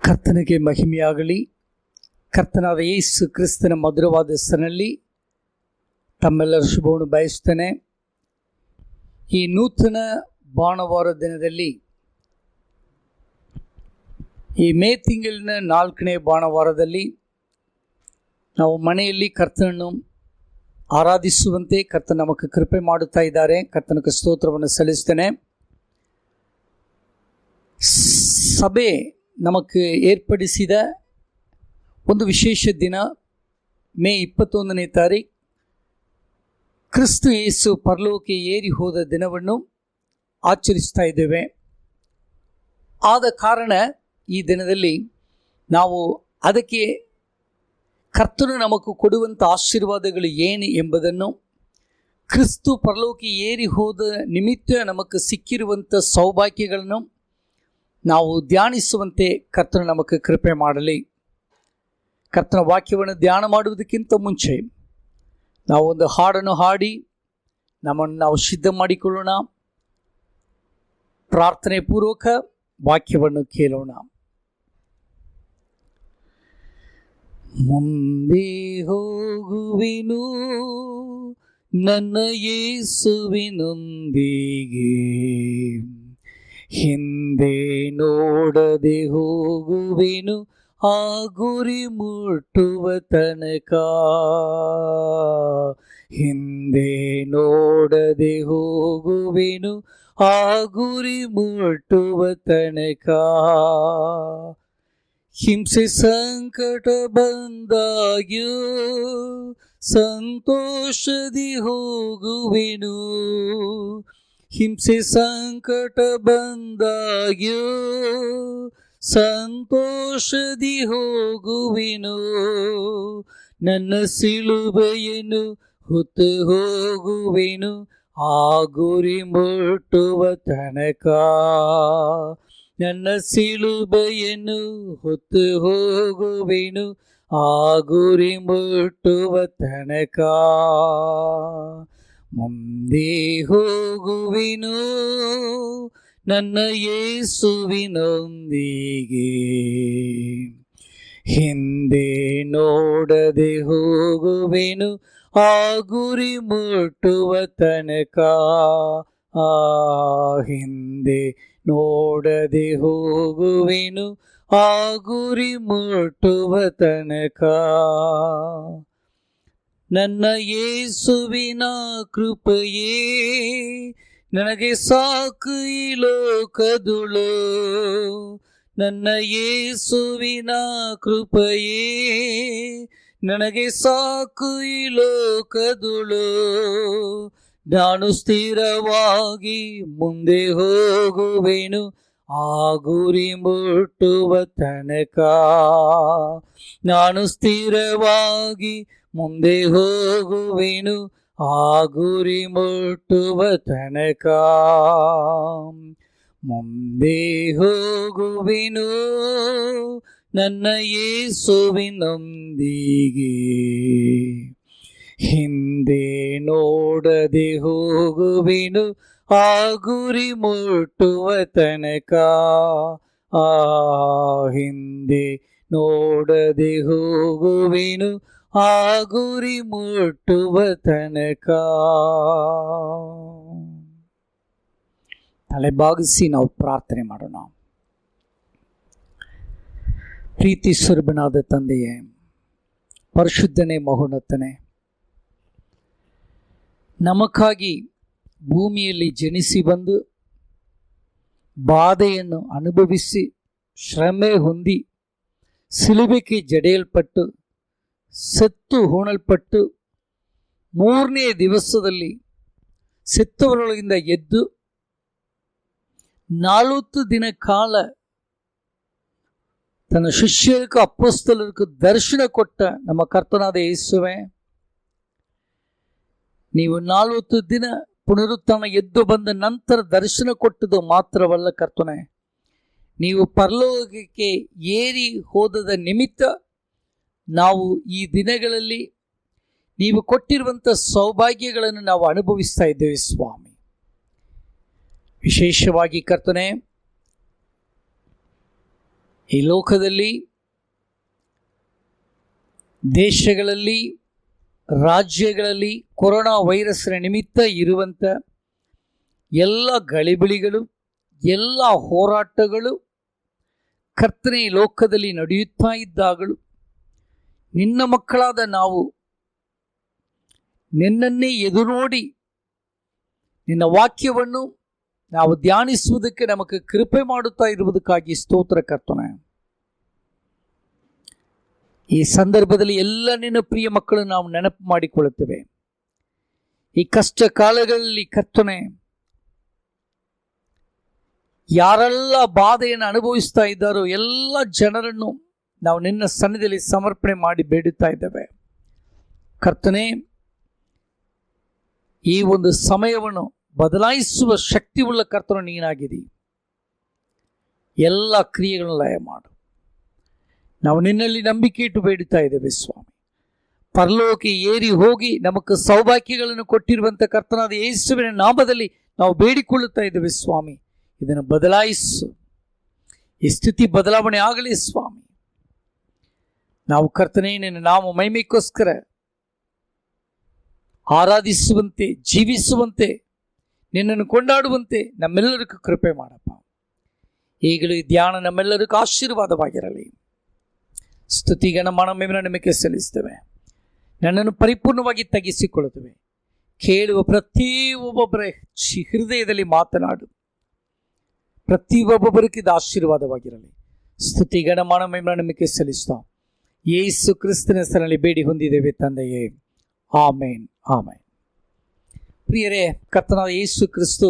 ಕರ್ತನಿಗೆ ಮಹಿಮೆಯಾಗಲಿ. ಕರ್ತನಾದ ಯೇಸು ಕ್ರಿಸ್ತನ ಮಧುರವಾದ ಹೆಸರಿನಲ್ಲಿ ತಮ್ಮೆಲ್ಲರ ಶುಭವನ್ನು ಬಯಸ್ತೇನೆ. ಈ ನೂತನ ಭಾನುವಾರ ದಿನದಲ್ಲಿ, ಈ ಮೇ ತಿಂಗಳಿನ 4ನೇ ಭಾನುವಾರದಲ್ಲಿ ನಾವು ಮನೆಯಲ್ಲಿ ಕರ್ತನನ್ನು ಆರಾಧಿಸುವಂತೆ ಕರ್ತನ ನಮಗೆ ಕೃಪೆ ಮಾಡುತ್ತಾ ಇದ್ದಾರೆ. ಕರ್ತನಿಗೆ ಸ್ತೋತ್ರವನ್ನು ಸಲ್ಲಿಸ್ತೇನೆ. ಸಭೆ ನಮಗೆ ಏರ್ಪಡಿಸಿದ ಒಂದು ವಿಶೇಷ ದಿನ ಮೇ 21ನೇ ತಾರೀಕು, ಕ್ರಿಸ್ತ ಯೇಸು ಪರಲೋಕಕ್ಕೆ ಏರಿ ಹೋದ ದಿನವನ್ನು ಆಚರಿಸ್ತಾ ಇದ್ದೇವೆ. ಆದ ಕಾರಣ ಈ ದಿನದಲ್ಲಿ ನಾವು ಅದಕ್ಕೆ ಕರ್ತನು ನಮಗೆ ಕೊಡುವಂಥ ಆಶೀರ್ವಾದಗಳು ಏನು ಎಂಬುದನ್ನು, ಕ್ರಿಸ್ತು ಪರಲೋಕಕ್ಕೆ ಏರಿ ಹೋದ ನಿಮಿತ್ತ ನಮಗೆ ಸಿಕ್ಕಿರುವಂಥ ಸೌಭಾಗ್ಯಗಳನ್ನು ನಾವು ಧ್ಯಾನಿಸುವಂತೆ ಕರ್ತನು ನಮಗೆ ಕೃಪೆ ಮಾಡಲಿ. ಕರ್ತನ ವಾಕ್ಯವನ್ನು ಧ್ಯಾನ ಮಾಡುವುದಕ್ಕಿಂತ ಮುಂಚೆ ನಾವು ಒಂದು ಹಾಡನ್ನು ಹಾಡಿ ನಮ್ಮನ್ನು ನಾವು ಸಿದ್ಧ ಮಾಡಿಕೊಳ್ಳೋಣ. ಪ್ರಾರ್ಥನೆ ಪೂರ್ವಕ ವಾಕ್ಯವನ್ನು ಕೇಳೋಣ. ಮುಂದೆ ಹೋಗುವೆನು ನನ್ನ ಯೇಸುವಿನೊಂದಿಗೆ, ಹಿಂದೆ ನೋಡದೆ ಹೋಗುವೆನು ಆ ಗುರಿ ಮುಟ್ಟುವ ತನಕ. ಹಿಂದೆ ನೋಡದೆ ಹೋಗುವೆನು ಆ ಗುರಿ ಮುಟ್ಟುವ ತನಕ. ಹಿಂಸೆ ಸಂಕಟ ಬಂದಾಗ್ಯೂ ಸಂತೋಷದಿ ಹೋಗುವೆನು. ಹಿಂಸೆ ಸಂಕಟ ಬಂದಾಗ್ಯೂ ಸಂತೋಷದಿ ಹೋಗುವೆನು. ನನ್ನ ಸಿಲುಬೆಯನ್ನು ಹೊತ್ತು ಹೋಗುವೆನು ಆ ಗುರಿ ಮುಟ್ಟುವ ತನಕ. ನನ್ನ ಸಿಲುಬೆಯನ್ನು ಹೊತ್ತು ಹೋಗುವೆನು ಆ ಗುರಿ ಮುಟ್ಟುವ ತನಕ. ಮುಂದೆ ಹೋಗುವೆನು ನನ್ನ ಯೇಸುವಿನೊಂದಿಗೆ, ಹಿಂದೆ ನೋಡದೆ ಹೋಗುವೆನು ಆ ಗುರಿ ಮುಟ್ಟುವ ತನಕ. ಹಿಂದೆ ನೋಡದೆ ಹೋಗುವೆನು ಆ ಗುರಿ ಮುಟ್ಟುವ ತನಕ. ನನ್ನ ಯೇಸುವಿನ ಕೃಪೆಯೇ ನನಗೆ ಸಾಕು ಈ ಲೋಕದುಳು. ನನ್ನ ಯೇಸುವಿನ ಕೃಪೆಯೇ ನನಗೆ ಸಾಕು ಈ ಲೋಕದುಳು. ನಾನು ಸ್ಥಿರವಾಗಿ ಮುಂದೆ ಹೋಗುವೆನು ಆ ಗುರಿ ಮುಟ್ಟುವ ತನಕ. ನಾನು ಸ್ಥಿರವಾಗಿ ಮುಂದೆ ಹೋಗುವೆನು ಆ ಗುರಿ ಮುಟ್ಟುವ ತನಕ. ಮುಂದೆ ಹೋಗುವೆನು ನನ್ನ ಯೇಸುವಿನೊಂದಿಗೆ, ಹಿಂದೆ ನೋಡದೆ ಹೋಗುವೆನು ಆ ಗುರಿ ಮುಟ್ಟುವ ತನಕ. ಹಿಂದೆ ನೋಡದೆ ಹೋಗುವೆನು ಆ ಗುರಿ ಮುಟ್ಟುವ ತನಕ. ತಲೆಬಾಗಿಸಿ ನಾವು ಪ್ರಾರ್ಥನೆ ಮಾಡೋಣ. ಪ್ರೀತಿ ಸ್ವರೂಪನಾದ ತಂದೆಯೇ, ಪರಿಶುದ್ಧನೇ, ಮಹೋನ್ನತನೇ, ನಮಗಾಗಿ ಭೂಮಿಯಲ್ಲಿ ಜನಿಸಿ ಬಂದು ಬಾಧೆಯನ್ನು ಅನುಭವಿಸಿ ಶ್ರಮೆ ಹೊಂದಿ ಸಿಲುಬೆಗೆ ಜಡೆಯಲ್ಪಟ್ಟು ಸತ್ತು ಹೂಣಲ್ಪಟ್ಟು 3ನೇ ದಿವಸದಲ್ಲಿ ಸತ್ತವರೊಳಗಿಂದ ಎದ್ದು 40 ದಿನ ಕಾಲ ತನ್ನ ಶಿಷ್ಯರಿಗೂ ಅಪೊಸ್ತಲರಿಗೂ ದರ್ಶನ ಕೊಟ್ಟ ನಮ್ಮ ಕರ್ತನಾದ ಯೇಸುವೇ, ನೀವು 40 ದಿನ ಪುನರುತ್ಥಾನ ಎದ್ದು ಬಂದ ನಂತರ ದರ್ಶನ ಕೊಟ್ಟದು ಮಾತ್ರವಲ್ಲ ಕರ್ತನೇ, ನೀವು ಪರಲೋಕಕ್ಕೆ ಏರಿ ಹೋದದ ನಿಮಿತ್ತ ನಾವು ಈ ದಿನಗಳಲ್ಲಿ ನೀವು ಕೊಟ್ಟಿರುವಂಥ ಸೌಭಾಗ್ಯಗಳನ್ನು ನಾವು ಅನುಭವಿಸ್ತಾ ಇದ್ದೇವೆ ಸ್ವಾಮಿ. ವಿಶೇಷವಾಗಿ ಕರ್ತನೇ, ಈ ಲೋಕದಲ್ಲಿ, ದೇಶಗಳಲ್ಲಿ, ರಾಜ್ಯಗಳಲ್ಲಿ ಕೊರೋನಾ ವೈರಸ್ನ ನಿಮಿತ್ತ ಇರುವಂಥ ಎಲ್ಲ ಗಲಿಬಿಲಿಗಳು, ಎಲ್ಲ ಹೋರಾಟಗಳು ಕರ್ತನೇ ಈ ಲೋಕದಲ್ಲಿ ನಡೆಯುತ್ತಾ ಇದ್ದಾಗಲೂ ನಿನ್ನ ಮಕ್ಕಳಾದ ನಾವು ನಿನ್ನನ್ನೇ ಎದುರು ನೋಡಿ ನಿನ್ನ ವಾಕ್ಯವನ್ನು ನಾವು ಧ್ಯಾನಿಸುವುದಕ್ಕೆ ನಮಗೆ ಕೃಪೆ ಮಾಡುತ್ತಾ ಇರುವುದಕ್ಕಾಗಿ ಸ್ತೋತ್ರ ಕರ್ತನೆ. ಈ ಸಂದರ್ಭದಲ್ಲಿ ಎಲ್ಲ ನಿನ್ನ ಪ್ರಿಯ ಮಕ್ಕಳು ನಾವು ನೆನಪು ಮಾಡಿಕೊಳ್ಳುತ್ತೇವೆ. ಈ ಕಷ್ಟ ಕಾಲಗಳಲ್ಲಿ ಕರ್ತನೆ, ಯಾರೆಲ್ಲ ಬಾಧೆಯನ್ನು ಅನುಭವಿಸ್ತಾ ಇದ್ದಾರೋ ಎಲ್ಲ ಜನರನ್ನು ನಾವು ನಿನ್ನ ಸನ್ನಿಧಿಯಲ್ಲಿ ಸಮರ್ಪಣೆ ಮಾಡಿ ಬೇಡುತ್ತಾ ಇದ್ದೇವೆ. ಕರ್ತನೆ, ಈ ಒಂದು ಸಮಯವನ್ನು ಬದಲಾಯಿಸುವ ಶಕ್ತಿಯುಳ್ಳ ಕರ್ತನು ನೀನಾಗಿದ್ದೀ. ಎಲ್ಲ ಕ್ರಿಯೆಗಳನ್ನು ಲಯ ಮಾಡು. ನಾವು ನಿನ್ನಲ್ಲಿ ನಂಬಿಕೆ ಇಟ್ಟು ಬೇಡುತ್ತಾ ಇದ್ದೇವೆ ಸ್ವಾಮಿ. ಪರಲೋಕಕ್ಕೆ ಏರಿ ಹೋಗಿ ನಮಗೆ ಸೌಭಾಗ್ಯಗಳನ್ನು ಕೊಟ್ಟಿರುವಂಥ ಕರ್ತನಾದ ಯೇಸುವಿನ ನಾಮದಲ್ಲಿ ನಾವು ಬೇಡಿಕೊಳ್ಳುತ್ತಾ ಇದ್ದೇವೆ ಸ್ವಾಮಿ. ಇದನ್ನು ಬದಲಾಯಿಸು. ಈ ಸ್ಥಿತಿ ಬದಲಾವಣೆ ಆಗಲಿ ಸ್ವಾಮಿ. ನಾವು ಕರ್ತನೇ ನಿನ್ನ ನಾಮ ಮಹಿಮೆಗೋಸ್ಕರ ಆರಾಧಿಸುವಂತೆ, ಜೀವಿಸುವಂತೆ, ನಿನ್ನನ್ನು ಕೊಂಡಾಡುವಂತೆ ನಮ್ಮೆಲ್ಲರಿಗೂ ಕೃಪೆ ಮಾಡಪ್ಪ. ಈಗಲೂ ಈ ಧ್ಯಾನ ನಮ್ಮೆಲ್ಲರಿಗೂ ಆಶೀರ್ವಾದವಾಗಿರಲಿ. ಸ್ತುತಿಗಣ ಮಹಿಮೆಯನ್ನು ನಿಮಗೆ ಸಲ್ಲಿಸ್ತೇವೆ. ನನ್ನನ್ನು ಪರಿಪೂರ್ಣವಾಗಿ ತಗ್ಗಿಸಿಕೊಳ್ಳುತ್ತೇವೆ. ಕೇಳುವ ಪ್ರತಿಯೊಬ್ಬೊಬ್ಬರ ಹೃದಯದಲ್ಲಿ ಮಾತನಾಡು. ಪ್ರತಿಯೊಬ್ಬೊಬ್ಬರಿಗೆ ಇದು ಆಶೀರ್ವಾದವಾಗಿರಲಿ. ಸ್ತುತಿಗಣ ಮಹಿಮೆಯನ್ನು ನಿಮಗೆ ಸಲ್ಲಿಸ್ತಾ ಯೇಸು ಕ್ರಿಸ್ತನ ಹೆಸರಿನಲ್ಲಿ ಬೇಡಿ ಹೊಂದಿದ್ದೇವೆ ತಂದೆಯೇ, ಆಮೇನ್, ಆಮೇನ್. ಪ್ರಿಯರೇ, ಕರ್ತನಾದ ಯೇಸು ಕ್ರಿಸ್ತು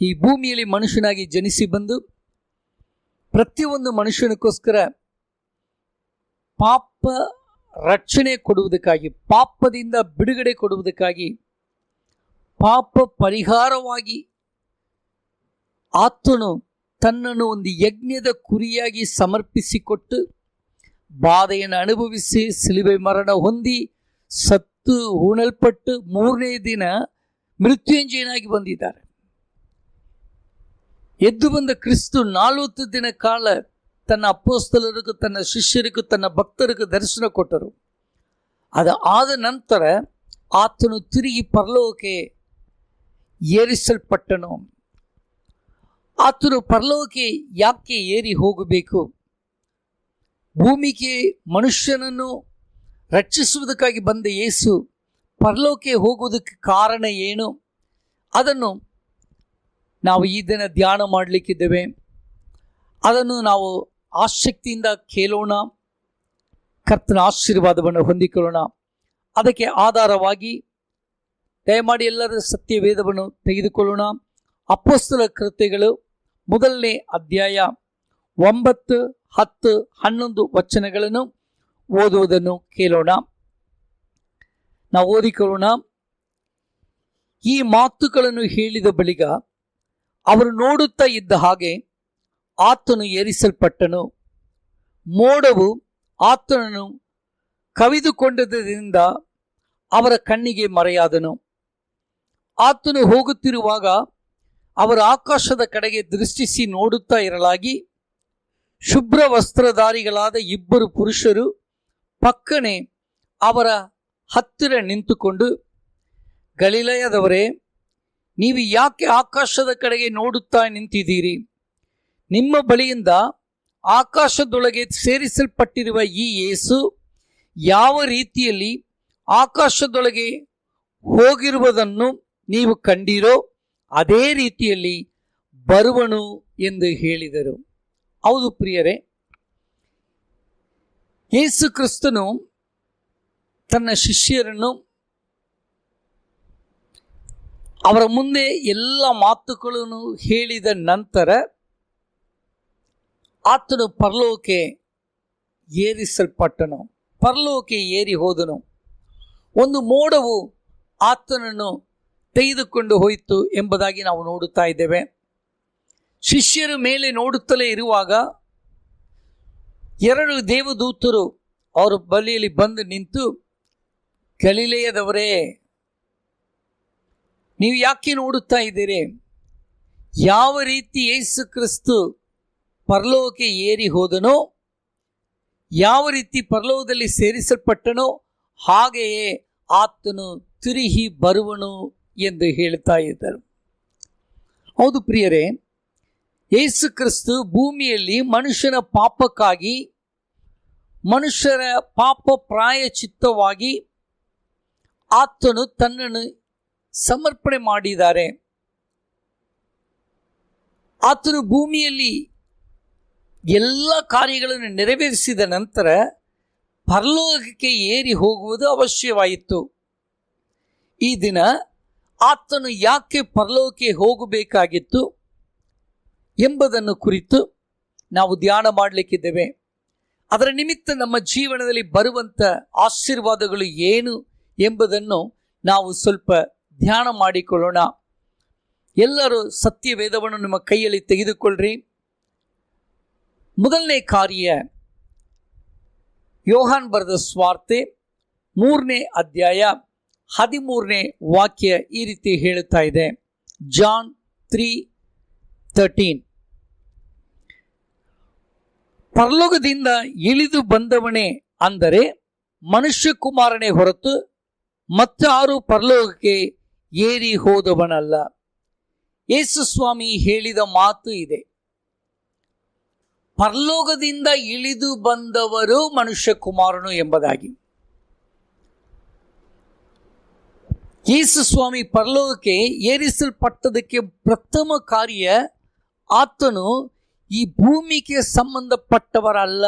ಈ ಭೂಮಿಯಲ್ಲಿ ಮನುಷ್ಯನಾಗಿ ಜನಿಸಿ ಬಂದು ಪ್ರತಿಯೊಂದು ಮನುಷ್ಯನಿಗೋಸ್ಕರ ಪಾಪ ರಕ್ಷಣೆ ಕೊಡುವುದಕ್ಕಾಗಿ, ಪಾಪದಿಂದ ಬಿಡುಗಡೆ ಕೊಡುವುದಕ್ಕಾಗಿ, ಪಾಪ ಪರಿಹಾರವಾಗಿ ಆತನು ತನ್ನನ್ನು ಒಂದು ಯಜ್ಞದ ಕುರಿಯಾಗಿ ಸಮರ್ಪಿಸಿಕೊಟ್ಟು ಬಾಧೆಯನ್ನು ಅನುಭವಿಸಿ ಸಿಲುಬೆ ಮರಣ ಹೊಂದಿ ಸತ್ತು ಹೂಣಲ್ಪಟ್ಟು ಮೂರನೇ ದಿನ ಮೃತ್ಯುಂಜಯನಾಗಿ ಬಂದಿದ್ದಾರೆ. ಎದ್ದು ಬಂದ ಕ್ರಿಸ್ತು 40 ದಿನ ಕಾಲ ತನ್ನ ಅಪೊಸ್ತಲರಿಗೂ, ತನ್ನ ಶಿಷ್ಯರಿಗೂ, ತನ್ನ ಭಕ್ತರಿಗೂ ದರ್ಶನ ಕೊಟ್ಟರು. ಆದ ನಂತರ ಆತನು ತಿರುಗಿ ಪರಲೋಕಕ್ಕೆ ಏರಿಸಲ್ಪಟ್ಟನು. ಆತನು ಪರಲೋಕಕ್ಕೆ ಯಾಕೆ ಏರಿ ಹೋಗಬೇಕು? ಭೂಮಿಗೆ ಮನುಷ್ಯನನ್ನು ರಕ್ಷಿಸುವುದಕ್ಕಾಗಿ ಬಂದ ಯೇಸು ಪರಲೋಕಕ್ಕೆ ಹೋಗುವುದಕ್ಕೆ ಕಾರಣ ಏನು? ಅದನ್ನು ನಾವು ಈ ದಿನ ಧ್ಯಾನ ಮಾಡಲಿಕ್ಕಿದ್ದೇವೆ. ಅದನ್ನು ನಾವು ಆಸಕ್ತಿಯಿಂದ ಕೇಳೋಣ. ಕರ್ತನ ಆಶೀರ್ವಾದವನ್ನು ಹೊಂದಿಕೊಳ್ಳೋಣ. ಅದಕ್ಕೆ ಆಧಾರವಾಗಿ ದಯಮಾಡಿ ಎಲ್ಲರ ಸತ್ಯವೇದವನ್ನು ತೆಗೆದುಕೊಳ್ಳೋಣ. ಅಪೊಸ್ತಲ ಕೃತ್ಯಗಳು 1ನೇ ಅಧ್ಯಾಯ 9, 10, 11 ವಚನಗಳನ್ನು ಓದುವುದನ್ನು ಕೇಳೋಣ. ನಾವು ಓದಿಕೊಳ್ಳೋಣ. ಈ ಮಾತುಗಳನ್ನು ಹೇಳಿದ ಬಳಿಕ ಅವರು ನೋಡುತ್ತಾ ಇದ್ದ ಹಾಗೆ ಆತನು ಏರಿಸಲ್ಪಟ್ಟನು. ಮೋಡವು ಆತನನ್ನು ಕವಿದುಕೊಂಡದ್ದರಿಂದ ಅವರ ಕಣ್ಣಿಗೆ ಮರೆಯಾದನು. ಆತನು ಹೋಗುತ್ತಿರುವಾಗ ಅವರು ಆಕಾಶದ ಕಡೆಗೆ ದೃಷ್ಟಿಸಿ ನೋಡುತ್ತಾ ಇರಲಾಗಿ ಶುಭ್ರ ವಸ್ತ್ರಧಾರಿಗಳಾದ 2 ಪುರುಷರು ಪಕ್ಕನೆ ಅವರ ಹತ್ತಿರ ನಿಂತುಕೊಂಡು, ಗಲಿಲಾಯದವರೇ, ನೀವು ಯಾಕೆ ಆಕಾಶದ ಕಡೆಗೆ ನೋಡುತ್ತಾ ನಿಂತಿದ್ದೀರಿ? ನಿಮ್ಮ ಬಳಿಯಿಂದ ಆಕಾಶದೊಳಗೆ ಸೇರಿಸಲ್ಪಟ್ಟಿರುವ ಈ ಯೇಸು ಯಾವ ರೀತಿಯಲ್ಲಿ ಆಕಾಶದೊಳಗೆ ಹೋಗಿರುವುದನ್ನು ನೀವು ಕಂಡೀರೋ ಅದೇ ರೀತಿಯಲ್ಲಿ ಬರುವನು ಎಂದು ಹೇಳಿದರು. ಹೌದು ಪ್ರಿಯರೇ, ಯೇಸು ಕ್ರಿಸ್ತನು ತನ್ನ ಶಿಷ್ಯರನ್ನು ಅವರ ಮುಂದೆ ಎಲ್ಲ ಮಾತುಗಳನ್ನು ಹೇಳಿದ ನಂತರ ಆತನು ಪರಲೋಕಕ್ಕೆ ಏರಿಸಲ್ಪಟ್ಟನು. ಪರಲೋಕಕ್ಕೆ ಏರಿ ಹೋದನು. ಒಂದು ಮೋಡವು ಆತನನ್ನು ತೆಗೆದುಕೊಂಡು ಹೋಯಿತು ಎಂಬುದಾಗಿ ನಾವು ನೋಡುತ್ತಾ ಇದ್ದೇವೆ. ಶಿಷ್ಯರ ಮೇಲೆ ನೋಡುತ್ತಲೇ ಇರುವಾಗ 2 ದೇವದೂತರು ಅವರ ಬಳಿಯಲ್ಲಿ ಬಂದು ನಿಂತು, ಗಲಿಲಾಯದವರೇ, ನೀವು ಯಾಕೆ ನೋಡುತ್ತಾ ಇದ್ದೀರಿ? ಯಾವ ರೀತಿ ಯೇಸು ಕ್ರಿಸ್ತು ಪರಲೋಕಕ್ಕೆ ಏರಿ ಹೋದನೋ, ಯಾವ ರೀತಿ ಪರಲೋಕದಲ್ಲಿ ಸೇರಿಸಲ್ಪಟ್ಟನೋ ಹಾಗೆಯೇ ಆತನು ತಿರುಗಿ ಬರುವನು ಎಂದು ಹೇಳ್ತಾ ಇದ್ದರು. ಹೌದು ಪ್ರಿಯರೇ, ಯೇಸು ಕ್ರಿಸ್ತು ಭೂಮಿಯಲ್ಲಿ ಮನುಷ್ಯನ ಪಾಪಕ್ಕಾಗಿ, ಮನುಷ್ಯರ ಪಾಪ ಪ್ರಾಯಶ್ಚಿತ್ತವಾಗಿ ಆತನು ತನ್ನನ್ನು ಸಮರ್ಪಣೆ ಮಾಡಿದ್ದಾರೆ. ಆತನು ಭೂಮಿಯಲ್ಲಿ ಎಲ್ಲ ಕಾರ್ಯಗಳನ್ನು ನೆರವೇರಿಸಿದ ನಂತರ ಪರಲೋಕಕ್ಕೆ ಏರಿ ಹೋಗುವುದು ಅವಶ್ಯವಾಯಿತು. ಈ ದಿನ ಆತನು ಯಾಕೆ ಪರಲೋಕಕ್ಕೆ ಹೋಗಬೇಕಾಗಿತ್ತು ಎಂಬುದನ್ನು ಕುರಿತು ನಾವು ಧ್ಯಾನ ಮಾಡಲಿಕ್ಕಿದ್ದೇವೆ. ಅದರ ನಿಮಿತ್ತ ನಮ್ಮ ಜೀವನದಲ್ಲಿ ಬರುವಂಥ ಆಶೀರ್ವಾದಗಳು ಏನು ಎಂಬುದನ್ನು ನಾವು ಸ್ವಲ್ಪ ಧ್ಯಾನ ಮಾಡಿಕೊಳ್ಳೋಣ. ಎಲ್ಲರೂ ಸತ್ಯವೇದವನ್ನು ನಿಮ್ಮ ಕೈಯಲ್ಲಿ ತೆಗೆದುಕೊಳ್ಳ್ರಿ. ಮೊದಲನೇ ಕಾರ್ಯ, ಯೋಹಾನ್ ಬರೆದ ಸುವಾರ್ತೆ 3ನೇ ಅಧ್ಯಾಯ 13ನೇ ವಾಕ್ಯ ಈ ರೀತಿ ಹೇಳುತ್ತಾ ಇದೆ. ಜಾನ್ 3:13, ಪರಲೋಕದಿಂದ ಇಳಿದು ಬಂದವನೇ ಅಂದರೆ ಮನುಷ್ಯಕುಮಾರನೇ ಹೊರತು ಮತ್ತಾರು ಪರಲೋಕಕ್ಕೆ ಏರಿ ಹೋದವನಲ್ಲ. ಯೇಸು ಸ್ವಾಮಿ ಹೇಳಿದ ಮಾತು ಇದೆ, ಪರಲೋಕದಿಂದ ಇಳಿದು ಬಂದವರು ಮನುಷ್ಯಕುಮಾರನು ಎಂಬುದಾಗಿ. ಯೇಸು ಸ್ವಾಮಿ ಪರಲೋಕಕ್ಕೆ ಏರಿಸಲ್ಪಟ್ಟದಕ್ಕೆ ಪ್ರಥಮ ಕಾರ್ಯ, ಆತನು ಈ ಭೂಮಿಗೆ ಸಂಬಂಧಪಟ್ಟವರಲ್ಲ,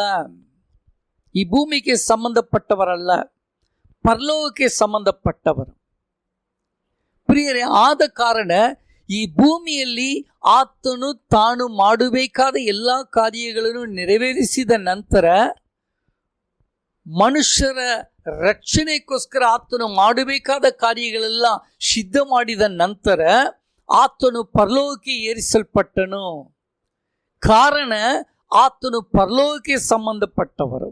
ಈ ಭೂಮಿಗೆ ಸಂಬಂಧಪಟ್ಟವರಲ್ಲ, ಪರಲೋಕಕ್ಕೆ ಸಂಬಂಧಪಟ್ಟವರು. ಪ್ರಿಯರೇ, ಆದ ಕಾರಣ ಈ ಭೂಮಿಯಲ್ಲಿ ಆತನು ತಾನು ಮಾಡಬೇಕಾದ ಎಲ್ಲ ಕಾರ್ಯಗಳನ್ನು ನೆರವೇರಿಸಿದ ನಂತರ, ಮನುಷ್ಯರ ರಕ್ಷಣೆಗೋಸ್ಕರ ಆತನು ಮಾಡಬೇಕಾದ ಕಾರ್ಯಗಳೆಲ್ಲ ಸಿದ್ಧ ಮಾಡಿದ ನಂತರ ಆತನು ಪರಲೋಕಕ್ಕೆ ಏರಿಸಲ್ಪಟ್ಟನು. ಕಾರಣ ಆತನು ಪರಲೋಕಕ್ಕೆ ಸಂಬಂಧಪಟ್ಟವರು.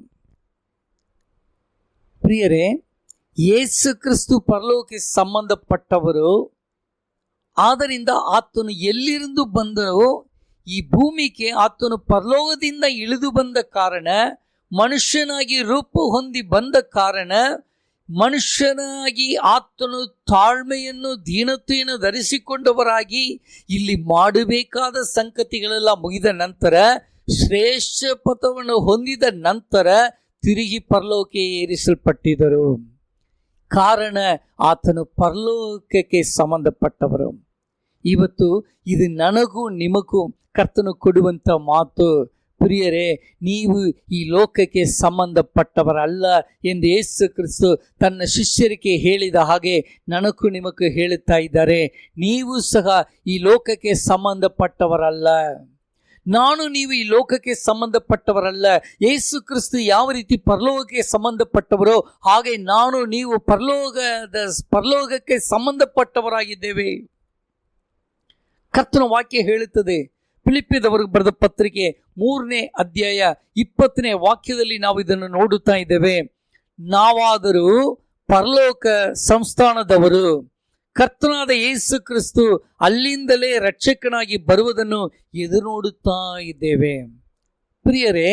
ಪ್ರಿಯರೇ, ಯೇಸು ಕ್ರಿಸ್ತು ಪರಲೋಕಕ್ಕೆ ಸಂಬಂಧಪಟ್ಟವರು. ಆದ್ದರಿಂದ ಆತನು ಎಲ್ಲಿருந்து ಬಂದರೋ ಈ ಭೂಮಿಗೆ ಆತನು ಪರಲೋಕದಿಂದ ಇಳಿದು ಬಂದ ಕಾರಣ, ಮನುಷ್ಯನಾಗಿ ರೂಪ ಹೊಂದಿ ಬಂದ ಕಾರಣ, ಮನುಷ್ಯನಾಗಿ ಆತನು ತಾಳ್ಮೆಯನ್ನು ದೀನತೆಯನ್ನು ಧರಿಸಿಕೊಂಡವರಾಗಿ ಇಲ್ಲಿ ಮಾಡಬೇಕಾದ ಸಂಗತಿಗಳೆಲ್ಲ ಮುಗಿದ ನಂತರ, ಶ್ರೇಷ್ಠ ಪಥವನ್ನು ಹೊಂದಿದ ನಂತರ ತಿರುಗಿ ಪರಲೋಕಕ್ಕೆ ಏರಿಸಲ್ಪಟ್ಟಿದ್ದರು. ಕಾರಣ ಆತನು ಪರಲೋಕಕ್ಕೆ ಸಂಬಂಧಪಟ್ಟವರು. ಇವತ್ತು ಇದು ನನಗೂ ನಿಮಗೂ ಕರ್ತನು ಕೊಡುವಂಥ ಮಾತು. ಪ್ರಿಯರೇ, ನೀವು ಈ ಲೋಕಕ್ಕೆ ಸಂಬಂಧಪಟ್ಟವರಲ್ಲ ಎಂದು ಯೇಸು ಕ್ರಿಸ್ತು ತನ್ನ ಶಿಷ್ಯರಿಗೆ ಹೇಳಿದ ಹಾಗೆ ನನಗೂ ನಿಮಗೂ ಹೇಳುತ್ತಾ ಇದ್ದಾರೆ. ನೀವು ಸಹ ಈ ಲೋಕಕ್ಕೆ ಸಂಬಂಧಪಟ್ಟವರಲ್ಲ. ನಾನು ನೀವು ಈ ಲೋಕಕ್ಕೆ ಸಂಬಂಧಪಟ್ಟವರಲ್ಲ. ಯೇಸು ಕ್ರಿಸ್ತು ಯಾವ ರೀತಿ ಪರಲೋಕಕ್ಕೆ ಸಂಬಂಧಪಟ್ಟವರೋ ಹಾಗೆ ನಾನು ನೀವು ಪರಲೋಕಕ್ಕೆ ಸಂಬಂಧಪಟ್ಟವರಾಗಿದ್ದೇವೆ. ಕರ್ತನ ವಾಕ್ಯ ಹೇಳುತ್ತದೆ, ಫಿಲಿಪ್ಪಿಯದವರಿಗೆ ಬರೆದ ಪತ್ರಿಕೆ 3ನೇ ಅಧ್ಯಾಯ 20ನೇ ವಾಕ್ಯದಲ್ಲಿ ನಾವು ಇದನ್ನು ನೋಡುತ್ತಾ ಇದ್ದೇವೆ. ನಾವಾದರೂ ಪರಲೋಕ ಸಂಸ್ಥಾನದವರು, ಕರ್ತನಾದ ಯೇಸು ಕ್ರಿಸ್ತು ಅಲ್ಲಿಂದಲೇ ರಕ್ಷಕನಾಗಿ ಬರುವುದನ್ನು ಎದುರು ನೋಡುತ್ತಾ ಇದ್ದೇವೆ. ಪ್ರಿಯರೇ,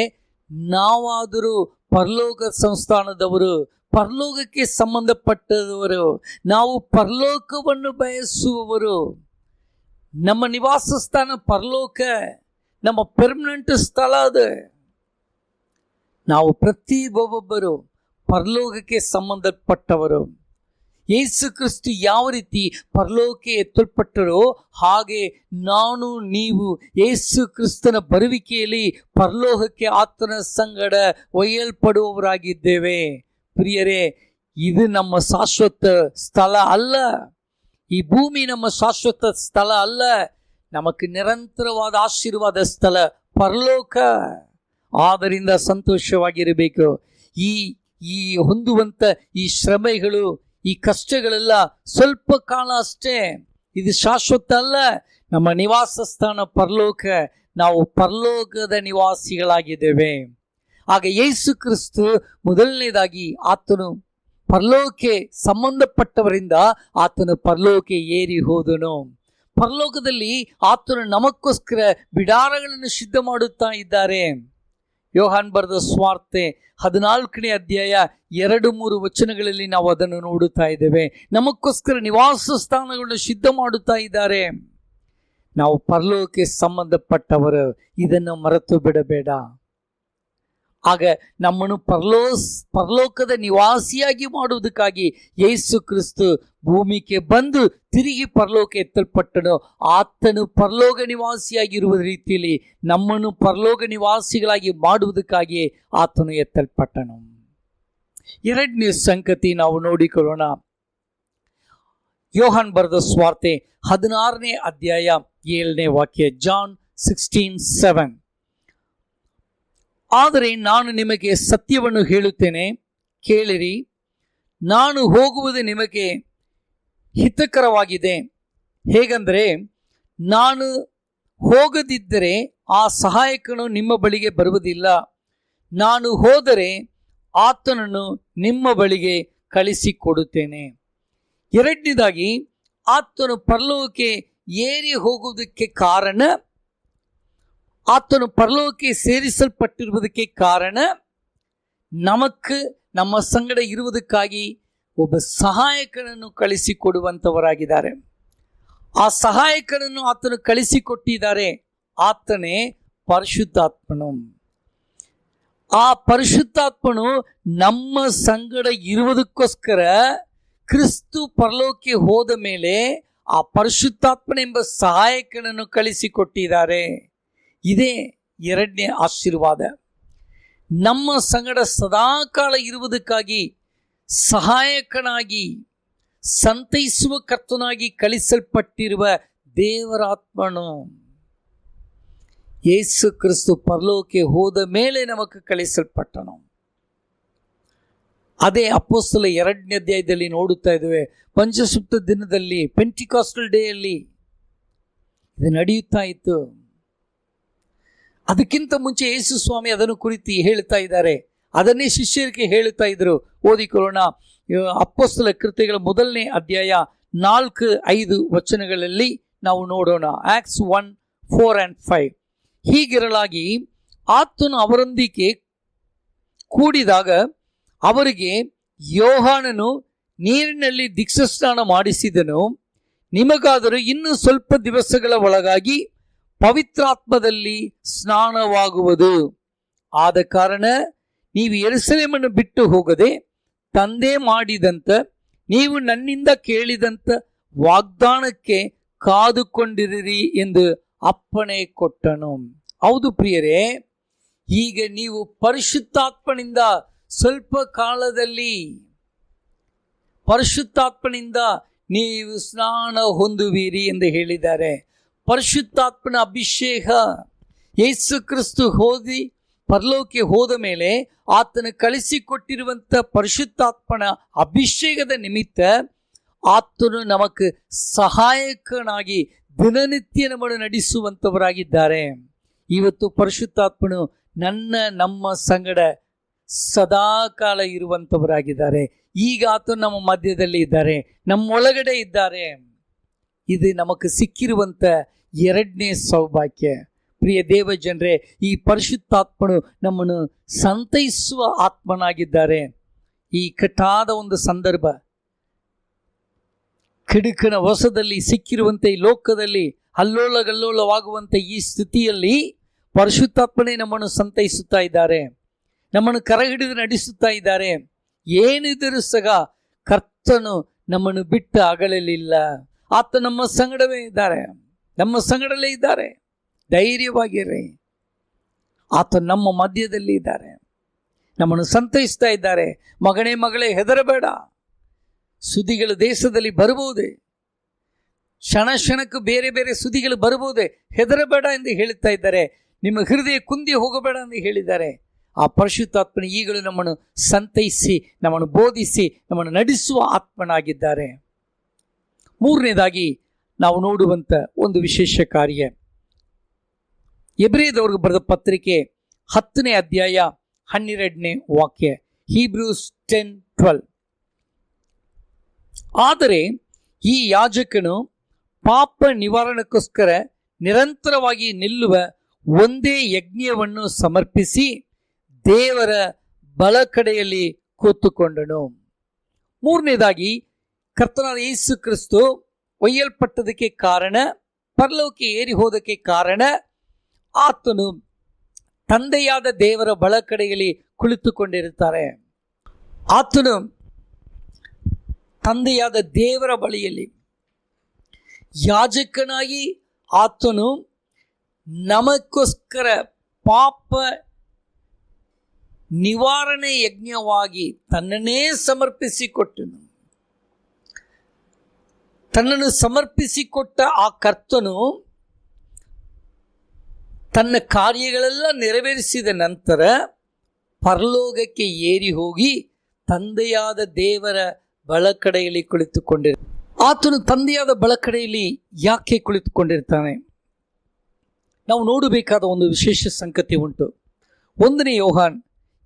ನಾವಾದರೂ ಪರಲೋಕ ಸಂಸ್ಥಾನದವರು, ಪರಲೋಕಕ್ಕೆ ಸಂಬಂಧಪಟ್ಟದವರು, ನಾವು ಪರಲೋಕವನ್ನು ಬಯಸುವವರು. ನಮ್ಮ ನಿವಾಸ ಸ್ಥಾನ ಪರಲೋಕ, ನಮ್ಮ ಪರ್ಮನೆಂಟ್ ಸ್ಥಳ ಅದು. ನಾವು ಪ್ರತಿಯೊಬ್ಬೊಬ್ಬರು ಪರಲೋಕಕ್ಕೆ ಸಂಬಂಧಪಟ್ಟವರು. ಯೇಸು ಕ್ರಿಸ್ತು ಯಾವ ರೀತಿ ಪರಲೋಕಕ್ಕೆ ಎತ್ತಲ್ಪಟ್ಟರೋ ಹಾಗೆ ನಾನು ನೀವು ಯೇಸು ಕ್ರಿಸ್ತನ ಬರುವಿಕೆಯಲ್ಲಿ ಪರಲೋಕಕ್ಕೆ ಆತನ ಸಂಗಡ ಒಯ್ಯಲ್ಪಡುವವರಾಗಿದ್ದೇವೆ. ಪ್ರಿಯರೇ, ಇದು ನಮ್ಮ ಶಾಶ್ವತ ಸ್ಥಳ ಅಲ್ಲ. ಈ ಭೂಮಿ ನಮ್ಮ ಶಾಶ್ವತ ಸ್ಥಳ ಅಲ್ಲ. ನಮಗೆ ನಿರಂತರವಾದ ಆಶೀರ್ವಾದ ಸ್ಥಳ ಪರಲೋಕ. ಆದ್ದರಿಂದ ಸಂತೋಷವಾಗಿರಬೇಕು. ಈ ಹೊಂದುವಂಥ ಈ ಶ್ರಮೆಗಳು, ಈ ಕಷ್ಟಗಳೆಲ್ಲ ಸ್ವಲ್ಪ ಕಾಲ ಅಷ್ಟೇ. ಇದು ಶಾಶ್ವತ ಅಲ್ಲ. ನಮ್ಮ ನಿವಾಸ ಸ್ಥಾನ ಪರಲೋಕ. ನಾವು ಪರಲೋಕದ ನಿವಾಸಿಗಳಾಗಿದ್ದೇವೆ. ಆಗ ಯೇಸು ಕ್ರಿಸ್ತು ಮೊದಲನೇದಾಗಿ ಆತನು ಪರಲೋಕಕ್ಕೆ ಸಂಬಂಧಪಟ್ಟವರಿಂದ ಆತನು ಪರಲೋಕಕ್ಕೆ ಏರಿ ಹೋದನು. ಪರಲೋಕದಲ್ಲಿ ಆತನು ನಮಗೋಸ್ಕರ ಬಿಡಾರಗಳನ್ನು ಸಿದ್ಧ ಮಾಡುತ್ತಾ ಇದ್ದಾರೆ. ಯೋಹಾನ್ ಬರೆದ ಸುವಾರ್ತೆ 14ನೇ ಅಧ್ಯಾಯ 2-3 ವಚನಗಳಲ್ಲಿ ನಾವು ಅದನ್ನು ನೋಡುತ್ತಾ ಇದ್ದೇವೆ. ನಮಗೋಸ್ಕರ ನಿವಾಸ ಸ್ಥಾನಗಳನ್ನು ಸಿದ್ಧ ಮಾಡುತ್ತಾ ಇದ್ದಾರೆ. ನಾವು ಪರಲೋಕಕ್ಕೆ ಸಂಬಂಧಪಟ್ಟವರು, ಇದನ್ನು ಮರೆತು ಬಿಡಬೇಡ. ಆಗ ನಮ್ಮನ್ನು ಪರಲೋಕದ ನಿವಾಸಿಯಾಗಿ ಮಾಡುವುದಕ್ಕಾಗಿ ಯೇಸು ಕ್ರಿಸ್ತು ಭೂಮಿಗೆ ಬಂದು ತಿರುಗಿ ಪರಲೋಕ ಎತ್ತಲ್ಪಟ್ಟನು. ಆತನು ಪರಲೋಕ ನಿವಾಸಿಯಾಗಿರುವ ರೀತಿಯಲ್ಲಿ ನಮ್ಮನ್ನು ಪರಲೋಕ ನಿವಾಸಿಗಳಾಗಿ ಮಾಡುವುದಕ್ಕಾಗಿ ಆತನು ಎತ್ತಲ್ಪಟ್ಟನು. ಎರಡನೇ ಸಂಗತಿ ನಾವು ನೋಡಿಕೊಳ್ಳೋಣ. ಯೋಹಾನ್ ಬರೆದ ಸುವಾರ್ತೆ 16ನೇ ಅಧ್ಯಾಯ 7ನೇ ವಾಕ್ಯ. ಜಾನ್ 16:7. ಆದರೆ ನಾನು ನಿಮಗೆ ಸತ್ಯವನ್ನು ಹೇಳುತ್ತೇನೆ, ಕೇಳಿರಿ. ನಾನು ಹೋಗುವುದು ನಿಮಗೆ ಹಿತಕರವಾಗಿದೆ. ಹೇಗೆಂದರೆ, ನಾನು ಹೋಗದಿದ್ದರೆ ಆ ಸಹಾಯಕನು ನಿಮ್ಮ ಬಳಿಗೆ ಬರುವುದಿಲ್ಲ. ನಾನು ಹೋದರೆ ಆತನನ್ನು ನಿಮ್ಮ ಬಳಿಗೆ ಕಳಿಸಿಕೊಡುತ್ತೇನೆ. ಎರಡನೇದಾಗಿ, ಆತನು ಪರಲೋಕಕ್ಕೆ ಏರಿ ಹೋಗುವುದಕ್ಕೆ ಕಾರಣ, ಆತನು ಪರಲೋಕಕ್ಕೆ ಸೇರಿಸಲ್ಪಟ್ಟಿರುವುದಕ್ಕೆ ಕಾರಣ, ನಮ್ಮ ಸಂಗಡ ಇರುವುದಕ್ಕಾಗಿ ಒಬ್ಬ ಸಹಾಯಕನನ್ನು ಕಳಿಸಿಕೊಡುವಂಥವರಾಗಿದ್ದಾರೆ. ಆ ಸಹಾಯಕನನ್ನು ಆತನು ಕಳಿಸಿಕೊಟ್ಟಿದ್ದಾರೆ. ಆತನೇ ಪರಿಶುದ್ಧಾತ್ಮನು. ಆ ಪರಿಶುದ್ಧಾತ್ಮನು ನಮ್ಮ ಸಂಗಡ ಇರುವುದಕ್ಕೋಸ್ಕರ ಕ್ರಿಸ್ತು ಪರಲೋಕಕ್ಕೆ ಹೋದ ಮೇಲೆ ಆ ಪರಿಶುದ್ಧಾತ್ಮನೆಂಬ ಸಹಾಯಕನನ್ನು ಕಳಿಸಿಕೊಟ್ಟಿದ್ದಾರೆ. ಇದೇ ಎರಡನೇ ಆಶೀರ್ವಾದ. ನಮ್ಮ ಸಂಗಡ ಸದಾಕಾಲ ಇರುವುದಕ್ಕಾಗಿ ಸಹಾಯಕನಾಗಿ, ಸಂತೈಸುವ ಕರ್ತನಾಗಿ ಕಳಿಸಲ್ಪಟ್ಟಿರುವ ದೇವರಾತ್ಮನು ಯೇಸು ಕ್ರಿಸ್ತು ಪರಲೋಕಕ್ಕೆ ಹೋದ ಮೇಲೆ ನಮಗೆ ಕಳಿಸಲ್ಪಟ್ಟನು. ಅದೇ ಅಪೊಸ್ತಲ 2ನೇ ಅಧ್ಯಾಯದಲ್ಲಿ ನೋಡುತ್ತಾ ಇದ್ದೇವೆ. ಪಂಚಸಪ್ತ ದಿನದಲ್ಲಿ, ಪೆಂಟಿಕಾಸ್ಟಲ್ ಡೇಯಲ್ಲಿ ಇದು ನಡೆಯುತ್ತಾ ಇತ್ತು. ಅದಕ್ಕಿಂತ ಮುಂಚೆ ಯೇಸು ಸ್ವಾಮಿ ಅದನ್ನು ಕುರಿತು ಹೇಳ್ತಾ ಇದ್ದಾರೆ. ಅದನ್ನೇ ಶಿಷ್ಯರಿಗೆ ಹೇಳುತ್ತಾ ಇದ್ರು. ಓದಿಕೊಳ್ಳೋಣ. ಅಪೊಸ್ತಲ ಕೃತ್ಯಗಳ 1ನೇ ಅಧ್ಯಾಯ 4-5 ವಚನಗಳಲ್ಲಿ ನಾವು ನೋಡೋಣ. Acts 1:4-5. ಹೀಗಿರಲಾಗಿ ಆತನು ಅವರೊಂದಿಗೆ ಕೂಡಿದಾಗ ಅವರಿಗೆ, ಯೋಹಾನನು ನೀರಿನಲ್ಲಿ ದೀಕ್ಷಾಸ್ನಾನ ಮಾಡಿಸಿದನು, ನಿಮಗಾದರೂ ಇನ್ನೂ ಸ್ವಲ್ಪ ದಿವಸಗಳ ಒಳಗಾಗಿ ಪವಿತ್ರಾತ್ಮದಲ್ಲಿ ಸ್ನಾನವಾಗುವುದು. ಆದ ಕಾರಣ ನೀವು ಯೆರೂಸಲೇಮನ್ನು ಬಿಟ್ಟು ಹೋಗದೆ ತಂದೆ ಮಾಡಿದಂತ, ನೀವು ನನ್ನಿಂದ ಕೇಳಿದಂತ ವಾಗ್ದಾನಕ್ಕೆ ಕಾದುಕೊಂಡಿರಿರಿ ಎಂದು ಅಪ್ಪಣೆ ಕೊಟ್ಟನು. ಹೌದು ಪ್ರಿಯರೇ, ಈಗ ನೀವು ಪರಿಶುದ್ಧಾತ್ಮನಿಂದ ಸ್ವಲ್ಪ ಕಾಲದಲ್ಲಿ ಪರಿಶುದ್ಧಾತ್ಮನಿಂದ ನೀವು ಸ್ನಾನ ಹೊಂದುವಿರಿ ಎಂದು ಹೇಳಿದ್ದಾರೆ. ಪರಿಶುದ್ಧಾತ್ಮನ ಅಭಿಷೇಕ, ಯೇಸು ಕ್ರಿಸ್ತು ಪರಲೋಕಕ್ಕೆ ಹೋದ ಮೇಲೆ ಆತನ ಕಳಿಸಿಕೊಟ್ಟಿರುವಂಥ ಪರಿಶುದ್ಧಾತ್ಮನ ಅಭಿಷೇಕದ ನಿಮಿತ್ತ ಆತನು ನಮಗೆ ಸಹಾಯಕನಾಗಿ ದಿನನಿತ್ಯ ನಮ್ಮನ್ನು ನಡೆಸುವಂಥವರಾಗಿದ್ದಾರೆ. ಇವತ್ತು ಪರಿಶುದ್ಧಾತ್ಮನು ನಮ್ಮ ಸಂಗಡ ಸದಾಕಾಲ ಇರುವಂಥವರಾಗಿದ್ದಾರೆ. ಈಗ ಆತನು ನಮ್ಮ ಮಧ್ಯದಲ್ಲಿ ಇದ್ದಾರೆ, ನಮ್ಮೊಳಗಡೆ ಇದ್ದಾರೆ. ಇದು ನಮಗೆ ಸಿಕ್ಕಿರುವಂಥ ಎರಡನೇ ಸೌಭಾಗ್ಯ. ಪ್ರಿಯ ದೇವ ಜನರೇ, ಈ ಪರಿಶುದ್ಧಾತ್ಮನು ನಮ್ಮನ್ನು ಸಂತೈಸುವ ಆತ್ಮನಾಗಿದ್ದಾರೆ. ಈ ಕಠಾದ ಒಂದು ಸಂದರ್ಭ, ಕಿಡುಕನ ವಶದಲ್ಲಿ ಸಿಕ್ಕಿರುವಂಥ ಈ ಲೋಕದಲ್ಲಿ ಅಲ್ಲೋಲಗಲ್ಲೋಲವಾಗುವಂಥ ಈ ಸ್ಥಿತಿಯಲ್ಲಿ ಪರಿಶುದ್ಧಾತ್ಮನೇ ನಮ್ಮನ್ನು ಸಂತೈಸುತ್ತಾ ಇದ್ದಾರೆ, ನಮ್ಮನ್ನು ಕರಹಿಡಿದು ನಡೆಸುತ್ತಾ ಇದ್ದಾರೆ. ಏನಿದ್ದರೂ ಸಹ ಕರ್ತನು ನಮ್ಮನ್ನು ಬಿಟ್ಟು ಅಗಲಲಿಲ್ಲ. ಆತ ನಮ್ಮ ಸಂಗಡವೇ ಇದ್ದಾರೆ, ನಮ್ಮ ಸಂಗಡಲೇ ಇದ್ದಾರೆ. ಧೈರ್ಯವಾಗಿರ್ರಿ, ಆತ ನಮ್ಮ ಮಧ್ಯದಲ್ಲಿ ಇದ್ದಾರೆ, ನಮ್ಮನ್ನು ಸಂತೈಸ್ತಾ ಇದ್ದಾರೆ. ಮಗನೇ ಮಗಳೇ, ಹೆದರಬೇಡ. ಸುದ್ದಿಗಳು ದೇಶದಲ್ಲಿ ಬರಬಹುದೇ, ಕ್ಷಣಕ್ಕೂ ಬೇರೆ ಬೇರೆ ಸುದ್ದಿಗಳು ಬರಬಹುದೇ, ಹೆದರಬೇಡ ಎಂದು ಹೇಳುತ್ತಾ ಇದ್ದಾರೆ. ನಿಮ್ಮ ಹೃದಯ ಕುಂದಿ ಹೋಗಬೇಡ ಎಂದು ಹೇಳಿದ್ದಾರೆ. ಆ ಪರಿಶುದ್ಧಾತ್ಮನ ಈಗಲೂ ನಮ್ಮನ್ನು ಸಂತೈಸಿ, ನಮ್ಮನ್ನು ಬೋಧಿಸಿ, ನಮ್ಮನ್ನು ನಡೆಸುವ ಆತ್ಮನಾಗಿದ್ದಾರೆ. ಮೂರನೇದಾಗಿ ನಾವು ನೋಡುವಂಥ ಒಂದು ವಿಶೇಷ ಕಾರ್ಯ, ಎಬ್ರಿಯದವರಿಗೆ ಬರೆದ ಪತ್ರಿಕೆ 10ನೇ ಅಧ್ಯಾಯ 12ನೇ ವಾಕ್ಯ. ಹೀಬ್ರೂಸ್ 10:12. ಆದರೆ ಈ ಯಾಜಕನು ಪಾಪ ನಿವಾರಣಕ್ಕೋಸ್ಕರ ನಿರಂತರವಾಗಿ ನಿಲ್ಲುವ ಒಂದೇ ಯಜ್ಞವನ್ನು ಸಮರ್ಪಿಸಿ ದೇವರ ಬಲಕಡೆಯಲ್ಲಿ ಕೂತುಕೊಂಡನು. ಮೂರನೇದಾಗಿ, ಕರ್ತನಾದ ಯೇಸು ಕ್ರಿಸ್ತು ಒಯ್ಯಲ್ಪಟ್ಟದಕ್ಕೆ ಕಾರಣ, ಪರಲೋಕಕ್ಕೆ ಏರಿ ಹೋದಕ್ಕೆ ಕಾರಣ, ಆತನು ತಂದೆಯಾದ ದೇವರ ಬಲಕಡೆಯಲ್ಲಿ ಕುಳಿತುಕೊಂಡಿರುತ್ತಾರೆ. ಆತನು ತಂದೆಯಾದ ದೇವರ ಬಳಿಯಲ್ಲಿ ಯಾಜಕನಾಗಿ ಆತನು ನಮಗೋಸ್ಕರ ಪಾಪ ನಿವಾರಣೆ ಯಜ್ಞವಾಗಿ ತನ್ನನ್ನೇ ಸಮರ್ಪಿಸಿಕೊಟ್ಟನು. ತನ್ನನ್ನು ಸಮರ್ಪಿಸಿಕೊಟ್ಟ ಆ ಕರ್ತನು ತನ್ನ ಕಾರ್ಯಗಳೆಲ್ಲ ನೆರವೇರಿಸಿದ ನಂತರ ಪರಲೋಕಕ್ಕೆ ಏರಿ ಹೋಗಿ ತಂದೆಯಾದ ದೇವರ ಬಲಕಡೆಯಲ್ಲಿ ಕುಳಿತುಕೊಂಡಿರ. ಆತನು ತಂದೆಯಾದ ಬಲಕಡೆಯಲ್ಲಿ ಯಾಕೆ ಕುಳಿತುಕೊಂಡಿರ್ತಾನೆ? ನಾವು ನೋಡಬೇಕಾದ ಒಂದು ವಿಶೇಷ ಸಂಗತಿ ಉಂಟು. 1 ಯೋಹಾನ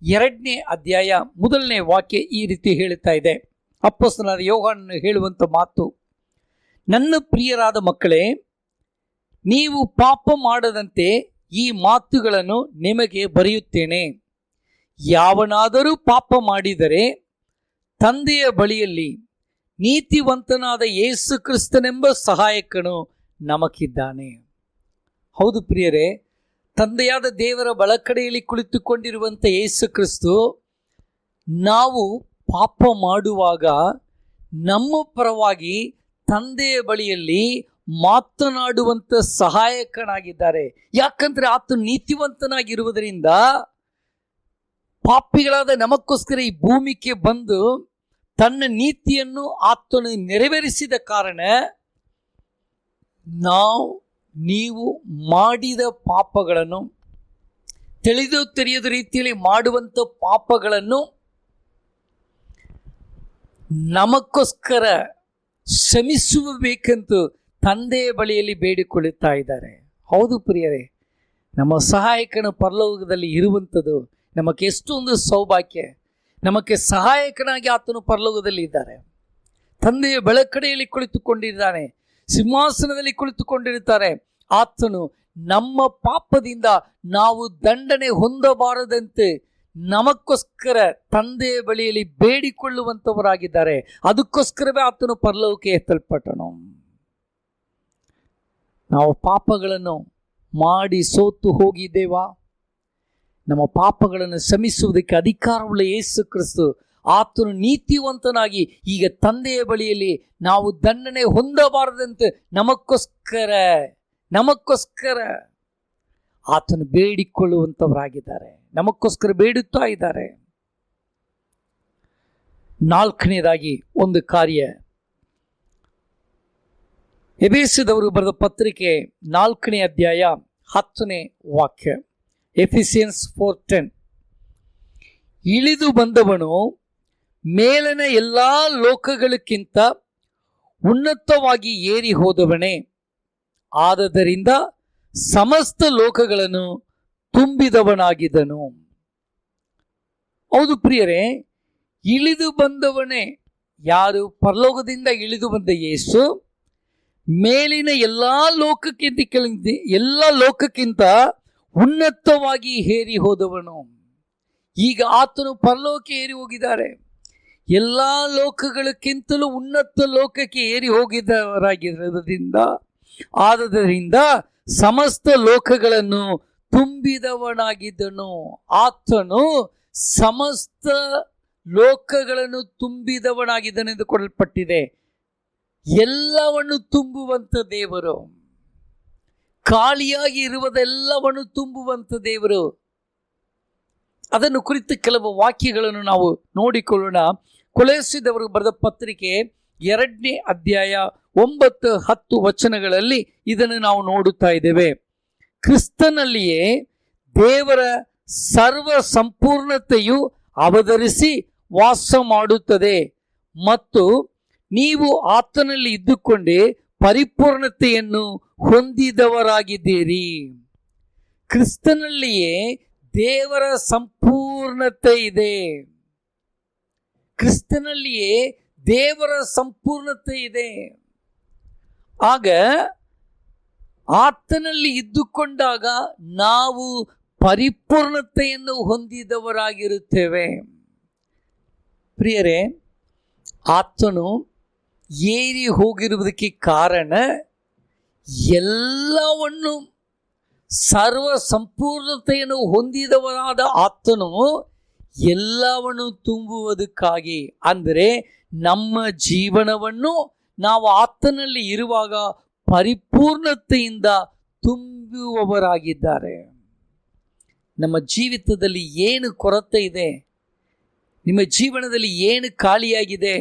2ನೇ ಅಧ್ಯಾಯ 1ನೇ ವಾಕ್ಯ ಈ ರೀತಿ ಹೇಳುತ್ತಾ ಇದೆ. ಅಪೊಸ್ತಲನಾದ ಯೋಹಾನನು ಹೇಳುವಂಥ ಮಾತು, ನನ್ನ ಪ್ರಿಯರಾದ ಮಕ್ಕಳೇ, ನೀವು ಪಾಪ ಮಾಡದಂತೆ ಈ ಮಾತುಗಳನ್ನು ನಿಮಗೆ ಬರೆಯುತ್ತೇನೆ. ಯಾವನಾದರೂ ಪಾಪ ಮಾಡಿದರೆ ತಂದೆಯ ಬಳಿಯಲ್ಲಿ ನೀತಿವಂತನಾದ ಯೇಸು ಕ್ರಿಸ್ತನೆಂಬ ಸಹಾಯಕನು ನಮಗಿದ್ದಾನೆ. ಹೌದು ಪ್ರಿಯರೇ, ತಂದೆಯಾದ ದೇವರ ಬಲಕಡೆಯಲ್ಲಿ ಕುಳಿತುಕೊಂಡಿರುವಂಥ ಯೇಸು ಕ್ರಿಸ್ತು ನಾವು ಪಾಪ ಮಾಡುವಾಗ ನಮ್ಮ ಪರವಾಗಿ ತಂದೆಯ ಬಳಿಯಲ್ಲಿ ಮಾತನಾಡುವಂಥ ಸಹಾಯಕನಾಗಿದ್ದಾರೆ. ಯಾಕಂದ್ರೆ ಆತ ನೀತಿವಂತನಾಗಿರುವುದರಿಂದ ಪಾಪಿಗಳಾದ ನಮಗೋಸ್ಕರ ಈ ಭೂಮಿಗೆ ಬಂದು ತನ್ನ ನೀತಿಯನ್ನು ಆತನು ನೆರವೇರಿಸಿದ ಕಾರಣ ನೀವು ಮಾಡಿದ ಪಾಪಗಳನ್ನು, ತಿಳಿದು ತಿಳಿಯದ ರೀತಿಯಲ್ಲಿ ಮಾಡುವಂಥ ಪಾಪಗಳನ್ನು ನಮಗೋಸ್ಕರ ಕ್ಷಮಿಸಬೇಕೆಂದು ತಂದೆಯ ಬಳಿಯಲ್ಲಿ ಬೇಡಿಕೊಳ್ಳುತ್ತಾ ಇದ್ದಾರೆ. ಹೌದು ಪ್ರಿಯರೇ, ನಮ್ಮ ಸಹಾಯಕನ ಪರಲೋಕದಲ್ಲಿ ಇರುವಂಥದ್ದು ನಮಗೆ ಎಷ್ಟೊಂದು ಸೌಭಾಗ್ಯ. ನಮಗೆ ಸಹಾಯಕನಾಗಿ ಆತನು ಪರಲೋಕದಲ್ಲಿ ಇದ್ದಾರೆ. ತಂದೆಯ ಬಲಕಡೆಯಲ್ಲಿ ಕುಳಿತುಕೊಂಡಿದ್ದಾನೆ, ಸಿಂಹಾಸನದಲ್ಲಿ ಕುಳಿತುಕೊಂಡಿರುತ್ತಾರೆ. ಆತನು ನಮ್ಮ ಪಾಪದಿಂದ ನಾವು ದಂಡನೆ ಹೊಂದಬಾರದಂತೆ ನಮಗೋಸ್ಕರ ತಂದೆಯ ಬಳಿಯಲ್ಲಿ ಬೇಡಿಕೊಳ್ಳುವಂಥವರಾಗಿದ್ದಾರೆ. ಅದಕ್ಕೋಸ್ಕರವೇ ಆತನು ಪರಲೋಕಕ್ಕೆ ಎತ್ತಲ್ಪಟ್ಟನು. ನಾವು ಪಾಪಗಳನ್ನು ಮಾಡಿ ಸೋತು ಹೋಗಿದ್ದೇವಾ? ನಮ್ಮ ಪಾಪಗಳನ್ನು ಕ್ಷಮಿಸುವುದಕ್ಕೆ ಅಧಿಕಾರವುಳ್ಳ ಯೇಸು ಕ್ರಿಸ್ತು ಆತನು ನೀತಿವಂತನಾಗಿ ಈಗ ತಂದೆಯ ಬಳಿಯಲ್ಲಿ ನಾವು ದಂಡನೆ ಹೊಂದಬಾರದಂತೆ ನಮಗೋಸ್ಕರ ಆತನು ಬೇಡಿಕೊಳ್ಳುವಂಥವರಾಗಿದ್ದಾರೆ. ನಮಗೋಸ್ಕರ ಬೇಡುತ್ತಾ ಇದ್ದಾರೆ. 4ನೇದಾಗಿ ಒಂದು ಕಾರ್ಯ, ಎಫೆಸದವರು ಬರೆದ ಪತ್ರಿಕೆ 4ನೇ ಅಧ್ಯಾಯ 10ನೇ ವಾಕ್ಯ. ಎಫಿಸಿಯನ್ಸ್ 4:10, ಇಳಿದು ಬಂದವನು ಮೇಲಿನ ಎಲ್ಲ ಲೋಕಗಳಕ್ಕಿಂತ ಉನ್ನತವಾಗಿ ಏರಿ ಹೋದವನೇ, ಆದದರಿಂದ ಸಮಸ್ತ ಲೋಕಗಳನ್ನು ತುಂಬಿದವನಾಗಿದ್ದನು. ಹೌದು ಪ್ರಿಯರೇ, ಇಳಿದು ಬಂದವನೇ ಯಾರು? ಪರಲೋಕದಿಂದ ಇಳಿದು ಬಂದ ಯೇಸು ಮೇಲಿನ ಎಲ್ಲ ಲೋಕಕ್ಕಿಂತ ಉನ್ನತವಾಗಿ ಏರಿ ಹೋದವನು. ಈಗ ಆತನು ಪರಲೋಕಕ್ಕೆ ಏರಿ ಹೋಗಿದ್ದಾರೆ. ಎಲ್ಲ ಲೋಕಗಳಕ್ಕಿಂತಲೂ ಉನ್ನತ ಲೋಕಕ್ಕೆ ಏರಿ ಹೋಗಿದ್ದವರಾಗಿರೋದ್ರಿಂದ ಆದದರಿಂದ ಸಮಸ್ತ ಲೋಕಗಳನ್ನು ತುಂಬಿದವನಾಗಿದ್ದನು. ಆತನು ಸಮಸ್ತ ಲೋಕಗಳನ್ನು ತುಂಬಿದವನಾಗಿದ್ದನೆಂದು ಕೊಡಲ್ಪಟ್ಟಿದೆ. ಎಲ್ಲವನ್ನು ತುಂಬುವಂಥ ದೇವರು, ಖಾಲಿಯಾಗಿ ಇರುವುದೆಲ್ಲವನ್ನು ತುಂಬುವಂಥ ದೇವರು. ಅದನ್ನು ಕುರಿತು ಕೆಲವು ವಾಕ್ಯಗಳನ್ನು ನಾವು ನೋಡಿಕೊಳ್ಳೋಣ. ಕೊಲೊಸ್ಸೆದವರು ಬರೆದ ಪತ್ರಿಕೆ 2ನೇ ಅಧ್ಯಾಯ 9-10 ವಚನಗಳಲ್ಲಿ ಇದನ್ನು ನಾವು ನೋಡುತ್ತಾ ಇದ್ದೇವೆ. ಕ್ರಿಸ್ತನಲ್ಲಿಯೇ ದೇವರ ಸರ್ವ ಸಂಪೂರ್ಣತೆಯು ಅವತರಿಸಿ ವಾಸ ಮಾಡುತ್ತದೆ ಮತ್ತು ನೀವು ಆತನಲ್ಲಿ ಇದ್ದುಕೊಂಡೇ ಪರಿಪೂರ್ಣತೆಯನ್ನು ಹೊಂದಿದವರಾಗಿದ್ದೀರಿ. ಕ್ರಿಸ್ತನಲ್ಲಿಯೇ ದೇವರ ಸಂಪೂರ್ಣತೆ ಇದೆ. ಕ್ರಿಸ್ತನಲ್ಲಿಯೇ ದೇವರ ಸಂಪೂರ್ಣತೆ ಇದೆ. ಆಗ ಆತನಲ್ಲಿ ಇದ್ದುಕೊಂಡಾಗ ನಾವು ಪರಿಪೂರ್ಣತೆಯನ್ನು ಹೊಂದಿದವರಾಗಿರುತ್ತೇವೆ. ಪ್ರಿಯರೇ, ಆತನು ಏರಿ ಹೋಗಿರುವುದಕ್ಕೆ ಕಾರಣ ಎಲ್ಲವನ್ನು ಸರ್ವ ಸಂಪೂರ್ಣತೆಯನ್ನು ಹೊಂದಿದವರಾದ ಆತನು ಎಲ್ಲವನ್ನು ತುಂಬುವುದಕ್ಕಾಗಿ, ಅಂದರೆ ನಮ್ಮ ಜೀವನವನ್ನು ನಾವು ಆತನಲ್ಲಿ ಇರುವಾಗ ಪರಿಪೂರ್ಣತೆಯಿಂದ ತುಂಬುವವರಾಗಿದ್ದಾರೆ. ನಮ್ಮ ಜೀವಿತದಲ್ಲಿ ಏನು ಕೊರತೆ ಇದೆ, ನಿಮ್ಮ ಜೀವನದಲ್ಲಿ ಏನು ಖಾಲಿಯಾಗಿದೆ,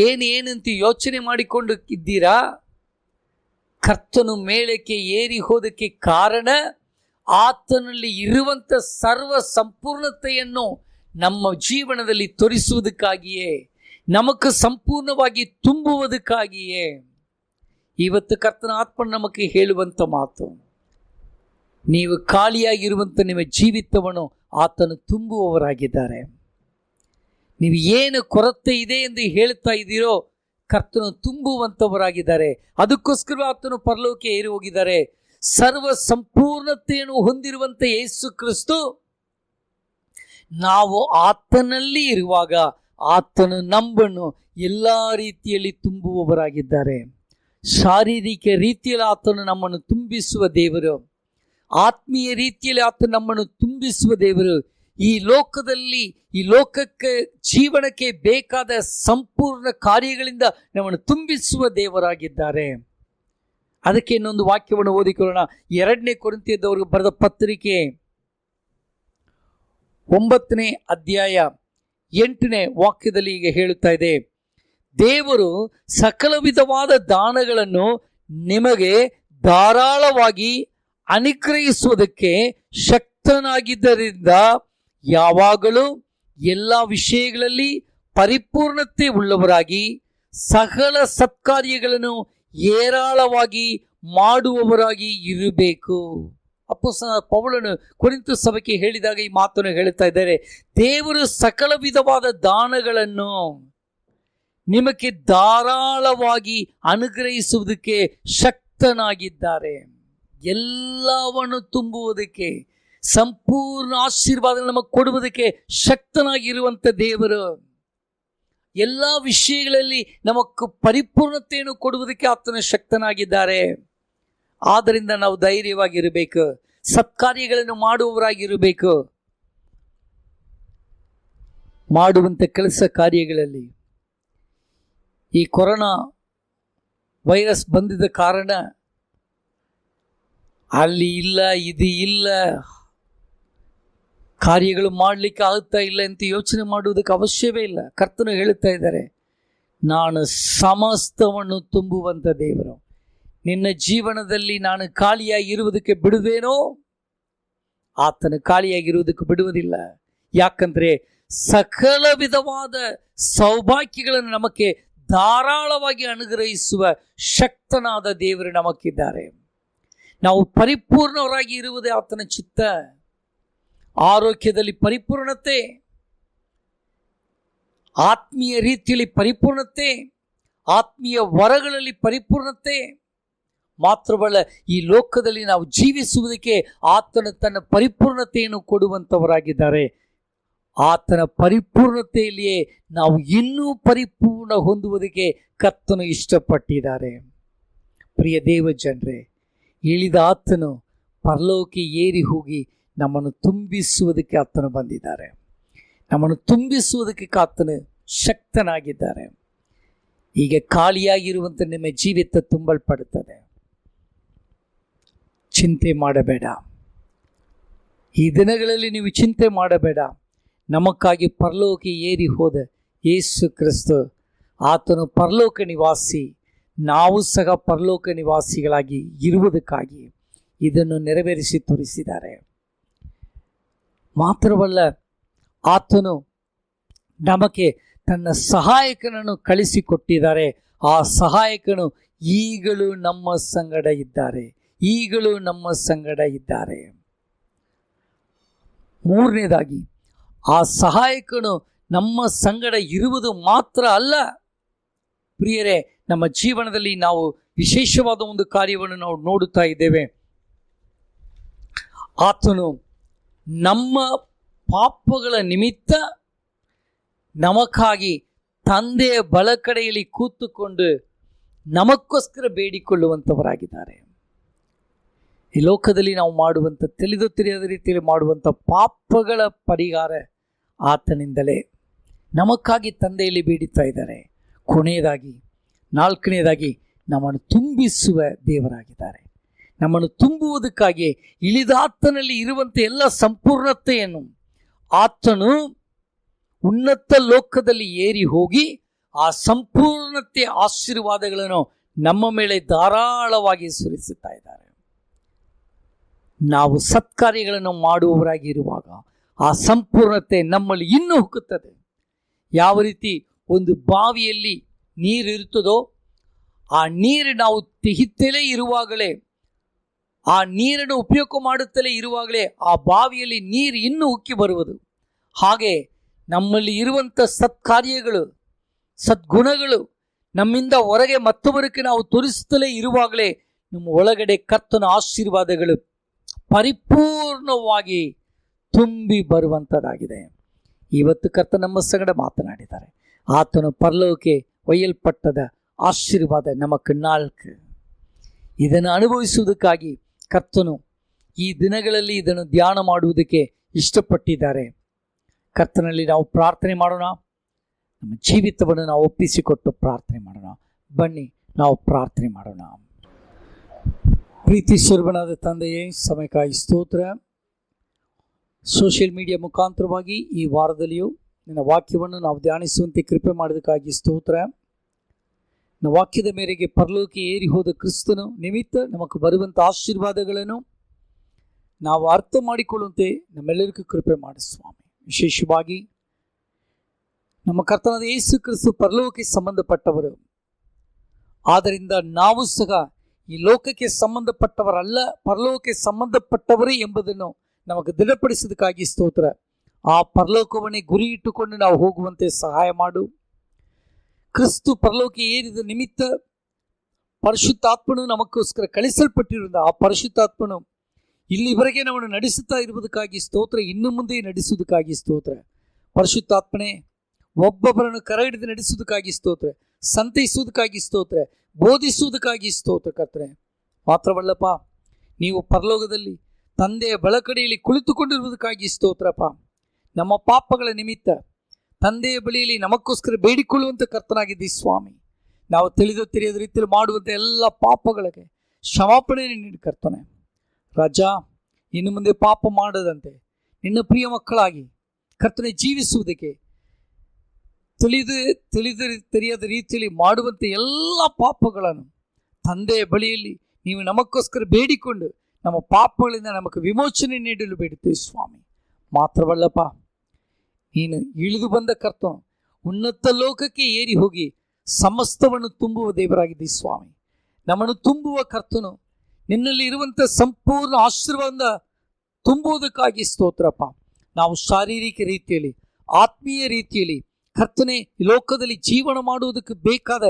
ಏನೇನಂತ ಯೋಚನೆ ಮಾಡಿಕೊಂಡು ಇದ್ದೀರಾ? ಕರ್ತನು ಮೇಲಕ್ಕೆ ಏರಿ ಹೋದಕ್ಕೆ ಕಾರಣ ಆತನಲ್ಲಿ ಇರುವಂಥ ಸರ್ವ ಸಂಪೂರ್ಣತೆಯನ್ನು ನಮ್ಮ ಜೀವನದಲ್ಲಿ ತೋರಿಸುವುದಕ್ಕಾಗಿಯೇ, ನಮಗೆ ಸಂಪೂರ್ಣವಾಗಿ ತುಂಬುವುದಕ್ಕಾಗಿಯೇ. ಇವತ್ತು ಕರ್ತನ ಆತ್ಮ ನಮಗೆ ಹೇಳುವಂಥ ಮಾತು, ನೀವು ಖಾಲಿಯಾಗಿರುವಂಥ ನಿಮ್ಮ ಜೀವಿತವನ್ನು ಆತನು ತುಂಬುವವರಾಗಿದ್ದಾರೆ. ನೀವು ಏನು ಕೊರತೆ ಇದೆ ಎಂದು ಹೇಳ್ತಾ ಇದ್ದೀರೋ ಕರ್ತನು ತುಂಬುವಂಥವರಾಗಿದ್ದಾರೆ. ಅದಕ್ಕೋಸ್ಕರ ಆತನು ಪರಲೋಕಕ್ಕೆ ಏರಿ ಹೋಗಿದ್ದಾರೆ. ಸರ್ವ ಸಂಪೂರ್ಣತೆಯನ್ನು ಹೊಂದಿರುವಂಥ ಯೇಸು ಕ್ರಿಸ್ತು ನಾವು ಆತನಲ್ಲಿ ಇರುವಾಗ ಆತನು ನಮ್ಮನ್ನು ಎಲ್ಲ ರೀತಿಯಲ್ಲಿ ತುಂಬುವವರಾಗಿದ್ದಾರೆ. ಶಾರೀರಿಕ ರೀತಿಯಲ್ಲಿ ಆತನು ನಮ್ಮನ್ನು ತುಂಬಿಸುವ ದೇವರು, ಆತ್ಮೀಯ ರೀತಿಯಲ್ಲಿ ಆತನು ನಮ್ಮನ್ನು ತುಂಬಿಸುವ ದೇವರು. ಈ ಲೋಕದಲ್ಲಿ, ಈ ಲೋಕಕ್ಕೆ ಜೀವನಕ್ಕೆ ಬೇಕಾದ ಸಂಪೂರ್ಣ ಕಾರ್ಯಗಳಿಂದ ನಮ್ಮನ್ನು ತುಂಬಿಸುವ ದೇವರಾಗಿದ್ದಾರೆ. ಅದಕ್ಕೆ ಇನ್ನೊಂದು ವಾಕ್ಯವನ್ನು ಓದಿಕೊಳ್ಳೋಣ. 2 ಕೊರಿಂಥಿಯದವರಿಗೆ ಬರೆದ ಪತ್ರಿಕೆ 9ನೇ ಅಧ್ಯಾಯ 8ನೇ ವಾಕ್ಯದಲ್ಲಿ ಈಗ ಹೇಳುತ್ತಾ ಇದೆ, ದೇವರು ಸಕಲ ವಿಧವಾದ ದಾನಗಳನ್ನು ನಿಮಗೆ ಧಾರಾಳವಾಗಿ ಅನುಗ್ರಹಿಸುವುದಕ್ಕೆ ಶಕ್ತನಾಗಿದ್ದರಿಂದ ಯಾವಾಗಲೂ ಎಲ್ಲ ವಿಷಯಗಳಲ್ಲಿ ಪರಿಪೂರ್ಣತೆ ಉಳ್ಳವರಾಗಿ ಸಕಲ ಸತ್ಕಾರ್ಯಗಳನ್ನು ಹೇರಾಳವಾಗಿ ಮಾಡುವವರಾಗಿ ಇರಬೇಕು. ಅಪೊಸ್ತಲನಾದ ಪೌಲನು ಕೊರಿಂಥ ಸಭೆಗೆ ಹೇಳಿದಾಗ ಈ ಮಾತನ್ನು ಹೇಳುತ್ತಾ ಇದ್ದಾರೆ. ದೇವರು ಸಕಲ ವಿಧವಾದ ದಾನಗಳನ್ನು ನಿಮಗೆ ಧಾರಾಳವಾಗಿ ಅನುಗ್ರಹಿಸುವುದಕ್ಕೆ ಶಕ್ತನಾಗಿದ್ದಾರೆ. ಎಲ್ಲವನ್ನು ತುಂಬುವುದಕ್ಕೆ, ಸಂಪೂರ್ಣ ಆಶೀರ್ವಾದ ನಮಗೆ ಕೊಡುವುದಕ್ಕೆ ಶಕ್ತನಾಗಿರುವಂಥ ದೇವರು. ಎಲ್ಲ ವಿಷಯಗಳಲ್ಲಿ ನಮக்கு ಪರಿಪೂರ್ಣತೆಯನ್ನು ಕೊಡುವುದಕ್ಕೆ ಆತನ ಶಕ್ತನಾಗಿದ್ದಾರೆ. ಆದ್ದರಿಂದ ನಾವು ಧೈರ್ಯವಾಗಿರಬೇಕು, ಸತ್ಕಾರ್ಯಗಳನ್ನು ಮಾಡುವವರಾಗಿರಬೇಕು. ಮಾಡುವಂಥ ಕೆಲಸ ಕಾರ್ಯಗಳಲ್ಲಿ ಈ ಕೊರೋನಾ ವೈರಸ್ ಬಂದಿದ್ದ ಕಾರಣ ಅಲ್ಲಿ ಇಲ್ಲ, ಇದು ಇಲ್ಲ, ಕಾರ್ಯಗಳು ಮಾಡಲಿಕ್ಕೆ ಆಗ್ತಾ ಇಲ್ಲ ಅಂತ ಯೋಚನೆ ಮಾಡುವುದಕ್ಕೆ ಅವಶ್ಯವೇ ಇಲ್ಲ. ಕರ್ತನು ಹೇಳುತ್ತಾ ಇದ್ದಾರೆ, ನಾನು ಸಮಸ್ತವನ್ನು ತುಂಬುವಂಥ ದೇವರು. ನಿನ್ನ ಜೀವನದಲ್ಲಿ ನಾನು ಖಾಲಿಯಾಗಿರುವುದಕ್ಕೆ ಬಿಡುವೇನೋ? ಆತನು ಖಾಲಿಯಾಗಿರುವುದಕ್ಕೆ ಬಿಡುವುದಿಲ್ಲ. ಯಾಕಂದರೆ ಸಕಲ ವಿಧವಾದ ಸೌಭಾಗ್ಯಗಳನ್ನು ನಮಗೆ ಧಾರಾಳವಾಗಿ ಅನುಗ್ರಹಿಸುವ ಶಕ್ತನಾದ ದೇವರು ನಮಗಿದ್ದಾರೆ. ನಾವು ಪರಿಪೂರ್ಣವರಾಗಿ ಇರುವುದೇ ಆತನ ಚಿತ್ತ. ಆರೋಗ್ಯದಲ್ಲಿ ಪರಿಪೂರ್ಣತೆ, ಆತ್ಮೀಯ ರೀತಿಯಲ್ಲಿ ಪರಿಪೂರ್ಣತೆ, ಆತ್ಮೀಯ ವರಗಳಲ್ಲಿ ಪರಿಪೂರ್ಣತೆ ಮಾತ್ರವಲ್ಲ, ಈ ಲೋಕದಲ್ಲಿ ನಾವು ಜೀವಿಸುವುದಕ್ಕೆ ಆತನು ತನ್ನ ಪರಿಪೂರ್ಣತೆಯನ್ನು ಕೊಡುವಂಥವರಾಗಿದ್ದಾರೆ. ಆತನ ಪರಿಪೂರ್ಣತೆಯಲ್ಲಿಯೇ ನಾವು ಇನ್ನೂ ಪರಿಪೂರ್ಣ ಹೊಂದುವುದಕ್ಕೆ ಕರ್ತನು ಇಷ್ಟಪಟ್ಟಿದ್ದಾರೆ. ಪ್ರಿಯ ದೇವ ಜನರೇ, ಇಳಿದ ಆತನು ಪರಲೋಕಕ್ಕೆ ಏರಿ ಹೋಗಿ ನಮ್ಮನ್ನು ತುಂಬಿಸುವುದಕ್ಕೆ ಆತನು ಬಂದಿದ್ದಾರೆ. ನಮ್ಮನ್ನು ತುಂಬಿಸುವುದಕ್ಕೆ ಆತನು ಶಕ್ತನಾಗಿದ್ದಾರೆ. ಈಗ ಖಾಲಿಯಾಗಿರುವಂಥ ನಿಮ್ಮ ಜೀವಿತ ತುಂಬಲ್ಪಡುತ್ತದೆ. ಚಿಂತೆ ಮಾಡಬೇಡ. ಈ ದಿನಗಳಲ್ಲಿ ನೀವು ಚಿಂತೆ ಮಾಡಬೇಡ. ನಮಕ್ಕಾಗಿ ಪರಲೋಕಕ್ಕೆ ಏರಿ ಹೋದ ಯೇಸು ಕ್ರಿಸ್ತ ಆತನು ಪರಲೋಕ ನಿವಾಸಿ, ನಾವು ಸಹ ಪರಲೋಕ ನಿವಾಸಿಗಳಾಗಿ ಇರುವುದಕ್ಕಾಗಿ ಇದನ್ನು ನೆರವೇರಿಸಿ ತೋರಿಸಿದ್ದಾರೆ. ಮಾತ್ರವಲ್ಲ, ಆತನು ನಮಗೆ ತನ್ನ ಸಹಾಯಕನನ್ನು ಕಳಿಸಿಕೊಟ್ಟಿದ್ದಾರೆ. ಆ ಸಹಾಯಕನು ಈಗಲೂ ನಮ್ಮ ಸಂಗಡ ಇದ್ದಾರೆ, ಈಗಲೂ ನಮ್ಮ ಸಂಗಡ ಇದ್ದಾರೆ. ಮೂರನೇದಾಗಿ, ಆ ಸಹಾಯಕನು ನಮ್ಮ ಸಂಗಡ ಇರುವುದು ಮಾತ್ರ ಅಲ್ಲ, ಪ್ರಿಯರೇ, ನಮ್ಮ ಜೀವನದಲ್ಲಿ ನಾವು ವಿಶೇಷವಾದ ಒಂದು ಕಾರ್ಯವನ್ನು ನಾವು ನೋಡುತ್ತಾ ಇದ್ದೇವೆ. ಆತನು ನಮ್ಮ ಪಾಪಗಳ ನಿಮಿತ್ತ ನಮಗಾಗಿ ತಂದೆಯ ಬಲಕಡೆಯಲ್ಲಿ ಕೂತುಕೊಂಡು ನಮಗೋಸ್ಕರ ಬೇಡಿಕೊಳ್ಳುವಂಥವರಾಗಿದ್ದಾರೆ. ಈ ಲೋಕದಲ್ಲಿ ನಾವು ಮಾಡುವಂಥ ತಿಳಿದು ತಿಳಿಯದ ರೀತಿಯಲ್ಲಿ ಮಾಡುವಂಥ ಪಾಪಗಳ ಪರಿಹಾರ ಆತನಿಂದಲೇ. ನಮಕ್ಕಾಗಿ ತಂದೆಯಲ್ಲಿ ಬೇಡುತ್ತಾ ಇದ್ದಾರೆ. ಕೊನೆಯದಾಗಿ, ನಾಲ್ಕನೆಯದಾಗಿ, ನಮ್ಮನ್ನು ತುಂಬಿಸುವ ದೇವರಾಗಿದ್ದಾರೆ. ನಮ್ಮನ್ನು ತುಂಬುವುದಕ್ಕಾಗಿ ಇಳಿದಾತನಲ್ಲಿ ಇರುವಂಥ ಎಲ್ಲ ಸಂಪೂರ್ಣತೆಯನ್ನು ಆತನು ಉನ್ನತ ಲೋಕದಲ್ಲಿ ಏರಿ ಹೋಗಿ ಆ ಸಂಪೂರ್ಣತೆ ಆಶೀರ್ವಾದಗಳನ್ನು ನಮ್ಮ ಮೇಲೆ ಧಾರಾಳವಾಗಿ ಸುರಿಸುತ್ತಾ ಇದ್ದಾರೆ. ನಾವು ಸತ್ಕಾರ್ಯಗಳನ್ನು ಮಾಡುವವರಾಗಿ ಇರುವಾಗ ಆ ಸಂಪೂರ್ಣತೆ ನಮ್ಮಲ್ಲಿ ಇನ್ನೂ ಹುಕ್ಕುತ್ತದೆ. ಯಾವ ರೀತಿ ಒಂದು ಬಾವಿಯಲ್ಲಿ ನೀರಿರುತ್ತದೋ, ಆ ನೀರು ನಾವು ತೆಹಿತಲೇ ಇರುವಾಗಲೇ, ಆ ನೀರನ್ನು ಉಪಯೋಗ ಮಾಡುತ್ತಲೇ ಇರುವಾಗಲೇ ಆ ಬಾವಿಯಲ್ಲಿ ನೀರು ಇನ್ನೂ ಉಕ್ಕಿ ಬರುವುದು. ಹಾಗೆ ನಮ್ಮಲ್ಲಿ ಇರುವಂಥ ಸತ್ಕಾರ್ಯಗಳು, ಸದ್ಗುಣಗಳು ನಮ್ಮಿಂದ ಹೊರಗೆ ಮತ್ತೊಬ್ಬರಿಗೆ ನಾವು ತೋರಿಸುತ್ತಲೇ ಇರುವಾಗಲೇ ನಮ್ಮ ಒಳಗಡೆ ಕರ್ತನ ಆಶೀರ್ವಾದಗಳು ಪರಿಪೂರ್ಣವಾಗಿ ತುಂಬಿ ಬರುವಂಥದ್ದಾಗಿದೆ. ಇವತ್ತು ಕರ್ತ ನಮ್ಮ ಸಂಗಡ ಮಾತನಾಡಿದ್ದಾರೆ. ಆತನು ಪರಲೋಕಕ್ಕೆ ಒಯ್ಯಲ್ಪಟ್ಟದ ಆಶೀರ್ವಾದ ನಮಕ್ಕೆ 4. ಇದನ್ನು ಅನುಭವಿಸುವುದಕ್ಕಾಗಿ ಕರ್ತನು ಈ ದಿನಗಳಲ್ಲಿ ಇದನ್ನು ಧ್ಯಾನ ಮಾಡುವುದಕ್ಕೆ ಇಷ್ಟಪಟ್ಟಿದ್ದಾರೆ. ಕರ್ತನಲ್ಲಿ ನಾವು ಪ್ರಾರ್ಥನೆ ಮಾಡೋಣ. ನಮ್ಮ ಜೀವಿತವನ್ನು ನಾವು ಒಪ್ಪಿಸಿಕೊಟ್ಟು ಪ್ರಾರ್ಥನೆ ಮಾಡೋಣ. ಬನ್ನಿ ನಾವು ಪ್ರಾರ್ಥನೆ ಮಾಡೋಣ. ಪ್ರೀತಿ ಸ್ವರ್ಗನಾದ ತಂದೆಯೇ, ಸಮಯಕ್ಕಾಗಿ ಸ್ತೋತ್ರ. ಸೋಷಿಯಲ್ ಮೀಡಿಯಾ ಮುಖಾಂತರವಾಗಿ ಈ ವಾರದಲ್ಲಿಯೂ ನಿನ್ನ ವಾಕ್ಯವನ್ನು ನಾವು ಧ್ಯಾನಿಸುವಂತೆ ಕೃಪೆ ಮಾಡೋದಕ್ಕಾಗಿ ಸ್ತೋತ್ರ. ನಮ್ಮ ವಾಕ್ಯದ ಮೇರೆಗೆ ಪರಲೋಕಕ್ಕೆ ಏರಿ ಹೋದ ಕ್ರಿಸ್ತನು ನಿಮಿತ್ತ ನಮಗೆ ಬರುವಂಥ ಆಶೀರ್ವಾದಗಳನ್ನು ನಾವು ಅರ್ಥ ಮಾಡಿಕೊಳ್ಳುವಂತೆ ನಮ್ಮೆಲ್ಲರಿಗೂ ಕೃಪೆ ಮಾಡಿ ಸ್ವಾಮಿ. ವಿಶೇಷವಾಗಿ ನಮ್ಮ ಕರ್ತನಾದ ಯೇಸು ಕ್ರಿಸ್ತು ಪರಲೋಕಕ್ಕೆ ಸಂಬಂಧಪಟ್ಟವರು. ಆದ್ದರಿಂದ ನಾವು ಸಹ ಈ ಲೋಕಕ್ಕೆ ಸಂಬಂಧಪಟ್ಟವರಲ್ಲ, ಪರಲೋಕಕ್ಕೆ ಸಂಬಂಧಪಟ್ಟವರೇ ಎಂಬುದನ್ನು ನಮಗೆ ದೃಢಪಡಿಸೋದಕ್ಕಾಗಿ ಸ್ತೋತ್ರ. ಆ ಪರಲೋಕವನ್ನೇ ಗುರಿ ಇಟ್ಟುಕೊಂಡು ನಾವು ಹೋಗುವಂತೆ ಸಹಾಯ ಮಾಡು. ಕ್ರಿಸ್ತು ಪರಲೋಕಕ್ಕೆ ಏರಿದ ನಿಮಿತ್ತ ಪರಿಶುದ್ಧಾತ್ಮನು ನಮಗೋಸ್ಕರ ಕಳಿಸಲ್ಪಟ್ಟಿರುವುದ ಆ ಪರಿಶುದ್ಧಾತ್ಮನು ಇಲ್ಲಿವರೆಗೆ ನಮ್ಮನ್ನು ನಡೆಸುತ್ತಾ ಇರುವುದಕ್ಕಾಗಿ ಸ್ತೋತ್ರ. ಇನ್ನು ಮುಂದೆ ನಡೆಸುವುದಕ್ಕಾಗಿ ಸ್ತೋತ್ರ. ಪರಿಶುದ್ಧಾತ್ಮನೇ, ಒಬ್ಬೊಬ್ಬರನ್ನು ಕರ ಹಿಡಿದು ನಡೆಸುವುದಕ್ಕಾಗಿ ಸ್ತೋತ್ರ, ಸಂತೈಸುವುದಕ್ಕಾಗಿ ಸ್ತೋತ್ರ, ಬೋಧಿಸುವುದಕ್ಕಾಗಿ ಸ್ತೋತ್ರ. ಕರ್ತನೆ, ಮಾತ್ರವಲ್ಲಪ್ಪ, ನೀವು ಪರಲೋಕದಲ್ಲಿ ತಂದೆಯ ಬಲಕಡೆಯಲ್ಲಿ ಕುಳಿತುಕೊಂಡಿರುವುದಕ್ಕಾಗಿ ಸ್ತೋತ್ರಪ್ಪ. ನಮ್ಮ ಪಾಪಗಳ ನಿಮಿತ್ತ ತಂದೆಯ ಬಳಿಯಲ್ಲಿ ನಮಗೋಸ್ಕರ ಬೇಡಿಕೊಳ್ಳುವಂಥ ಕರ್ತನಾಗಿದ್ದೀ ಸ್ವಾಮಿ. ನಾವು ತಿಳಿಯದ ರೀತಿಯಲ್ಲಿ ಮಾಡುವಂಥ ಎಲ್ಲ ಪಾಪಗಳಿಗೆ ಕ್ಷಮಾಪಣೆ ನೀಡಿ ಕರ್ತನೆ. ರಾಜ, ಇನ್ನು ಮುಂದೆ ಪಾಪ ಮಾಡದಂತೆ ನಿನ್ನ ಪ್ರಿಯ ಮಕ್ಕಳಾಗಿ ಕರ್ತನೆ ಜೀವಿಸುವುದಕ್ಕೆ ತಿಳಿಯದ ರೀತಿಯಲ್ಲಿ ಮಾಡುವಂಥ ಎಲ್ಲ ಪಾಪಗಳನ್ನು ತಂದೆಯ ಬಳಿಯಲ್ಲಿ ನೀವು ನಮಗೋಸ್ಕರ ಬೇಡಿಕೊಂಡು ನಮ್ಮ ಪಾಪಗಳಿಂದ ನಮಗೆ ವಿಮೋಚನೆ ನೀಡಲು ಬೇಡುತ್ತೇವೆ ಸ್ವಾಮಿ. ಮಾತ್ರವಲ್ಲಪ್ಪ, ನೀನು ಇಳಿದು ಬಂದ ಕರ್ತನು ಉನ್ನತ ಲೋಕಕ್ಕೆ ಏರಿ ಹೋಗಿ ಸಮಸ್ತವನ್ನು ತುಂಬುವ ದೇವರಾಗಿದ್ದೀ ಸ್ವಾಮಿ. ನಮ್ಮನ್ನು ತುಂಬುವ ಕರ್ತನು ನಿನ್ನಲ್ಲಿ ಇರುವಂಥ ಸಂಪೂರ್ಣ ಆಶೀರ್ವಾದ ತುಂಬುವುದಕ್ಕಾಗಿ ಸ್ತೋತ್ರಪ್ಪ. ನಾವು ಶಾರೀರಿಕ ರೀತಿಯಲ್ಲಿ, ಆತ್ಮೀಯ ರೀತಿಯಲ್ಲಿ ಕರ್ತನೆ ಈ ಲೋಕದಲ್ಲಿ ಜೀವನ ಮಾಡುವುದಕ್ಕೆ ಬೇಕಾದ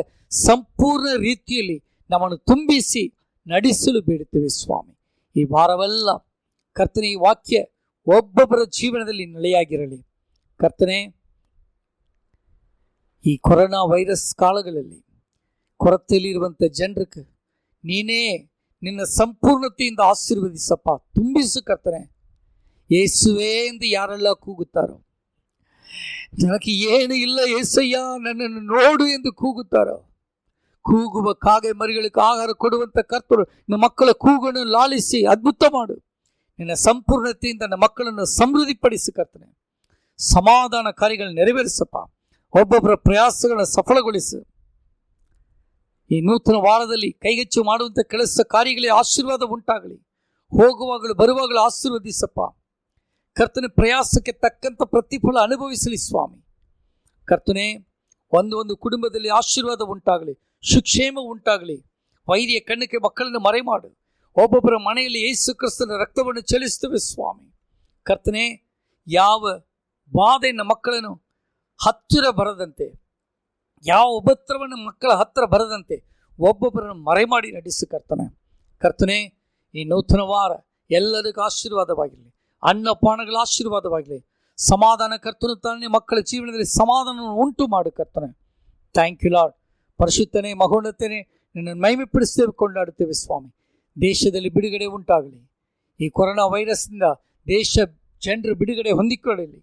ಸಂಪೂರ್ಣ ರೀತಿಯಲ್ಲಿ ನಮ್ಮನ್ನು ತುಂಬಿಸಿ ನಡೆಸಲು ಬೇಡುತ್ತೇವೆ ಸ್ವಾಮಿ. ಈ ವಾರವೆಲ್ಲ ಕರ್ತನೆ ಈ ವಾಕ್ಯ ಒಬ್ಬೊಬ್ಬರ ಜೀವನದಲ್ಲಿ ನೆಲೆಯಾಗಿರಲಿ. ಕರ್ತನೆ, ಈ ಕೊರೋನಾ ವೈರಸ್ ಕಾಲಗಳಲ್ಲಿ ಕೊರತೆಯಲ್ಲಿರುವಂಥ ಜನರಿಗೆ ನೀನೇ ನಿನ್ನ ಸಂಪೂರ್ಣತೆಯಿಂದ ಆಶೀರ್ವದಿಸಪ್ಪ, ತುಂಬಿಸು ಕರ್ತನೆ. ಯೇಸುವೇ ಎಂದು ಯಾರೆಲ್ಲ ಕೂಗುತ್ತಾರೋ, ನನಗೆ ಏನು ಇಲ್ಲ ಏಸಯ್ಯ ನನ್ನನ್ನು ನೋಡು ಎಂದು ಕೂಗುತ್ತಾರೋ, ಕೂಗುವ ಕಾಗೆ ಮರಿಗಳಿಗೆ ಆಹಾರ ಕೊಡುವಂಥ ಕರ್ತರು ನಿನ್ನ ಮಕ್ಕಳ ಕೂಗನ್ನು ಲಾಲಿಸಿ ಅದ್ಭುತ ಮಾಡು. ನಿನ್ನ ಸಂಪೂರ್ಣತೆಯಿಂದ ನನ್ನ ಮಕ್ಕಳನ್ನು ಸಮೃದ್ಧಿಪಡಿಸಿ ಕರ್ತನೆ. ಸಮಾಧಾನ ಕಾರ್ಯಗಳನ್ನು ನೆರವೇರಿಸಪ್ಪ. ಒಬ್ಬೊಬ್ಬರ ಪ್ರಯಾಸಗಳನ್ನು ಸಫಲಗೊಳಿಸು. ಈ ನೂತನ ವಾರದಲ್ಲಿ ಕೈಗೆಚ್ಚು ಮಾಡುವಂಥ ಕೆಲಸ ಕಾರ್ಯಗಳಿಗೆ ಆಶೀರ್ವಾದ ಉಂಟಾಗಲಿ. ಹೋಗುವಾಗಲೂ ಬರುವಾಗಲೂ ಆಶೀರ್ವದಿಸಪ್ಪ. ಕರ್ತನ ಪ್ರಯಾಸಕ್ಕೆ ತಕ್ಕಂಥ ಪ್ರತಿಫಲ ಅನುಭವಿಸಲಿ ಸ್ವಾಮಿ. ಕರ್ತನೆ, ಒಂದು ಕುಟುಂಬದಲ್ಲಿ ಆಶೀರ್ವಾದ ಉಂಟಾಗಲಿ, ಸುಕ್ಷೇಮ ಉಂಟಾಗಲಿ. ವೈರಿಯ ಕಣ್ಣಕ್ಕೆ ಮಕ್ಕಳನ್ನು ಮರೆ ಮಾಡು. ಒಬ್ಬೊಬ್ಬರ ಮನೆಯಲ್ಲಿ ಯೇಸು ಕ್ರಿಸ್ತನ ರಕ್ತವನ್ನು ಚೆಲ್ಲಿಸುತ್ತೇವೆ ಸ್ವಾಮಿ. ಕರ್ತನೆ, ಯಾವ ಬಾಧೆಯನ್ನು ಮಕ್ಕಳನ್ನು ಹತ್ತಿರ ಬರದಂತೆ ಯಾವ ಉಪದ್ರವವನ್ನು ಮಕ್ಕಳ ಹತ್ತಿರ ಬರದಂತೆ ಒಬ್ಬೊಬ್ಬರನ್ನು ಮರೆಮಾಡಿ ನಡೆಸು ಕರ್ತನೆ. ಕರ್ತನೆ, ಈ ನೂತನ ವಾರ ಎಲ್ಲರಿಗೂ ಆಶೀರ್ವಾದವಾಗಿರಲಿ, ಅನ್ನಪಾನಗಳ ಆಶೀರ್ವಾದವಾಗಿರಲಿ. ಸಮಾಧಾನ ಕರ್ತನು ತಾನೇ ಮಕ್ಕಳ ಜೀವನದಲ್ಲಿ ಸಮಾಧಾನವನ್ನು ಉಂಟು ಮಾಡು ಕರ್ತನೆ. Thank you lord. ಪರಿಶುದ್ಧನೇ, ಮಹೋನ್ನತನೇ, ನಿನ್ನನ್ನು ಮಹಿಮೆ ಪಡಿಸ್ತೇವೆ, ಕೊಂಡಾಡುತ್ತೇವೆ ಸ್ವಾಮಿ. ದೇಶದಲ್ಲಿ ಬಿಡುಗಡೆ ಉಂಟಾಗಲಿ. ಈ ಕೊರೋನಾ ವೈರಸ್ನಿಂದ ದೇಶ ಜನರು ಬಿಡುಗಡೆ ಹೊಂದಿಕೊಳ್ಳಲಿ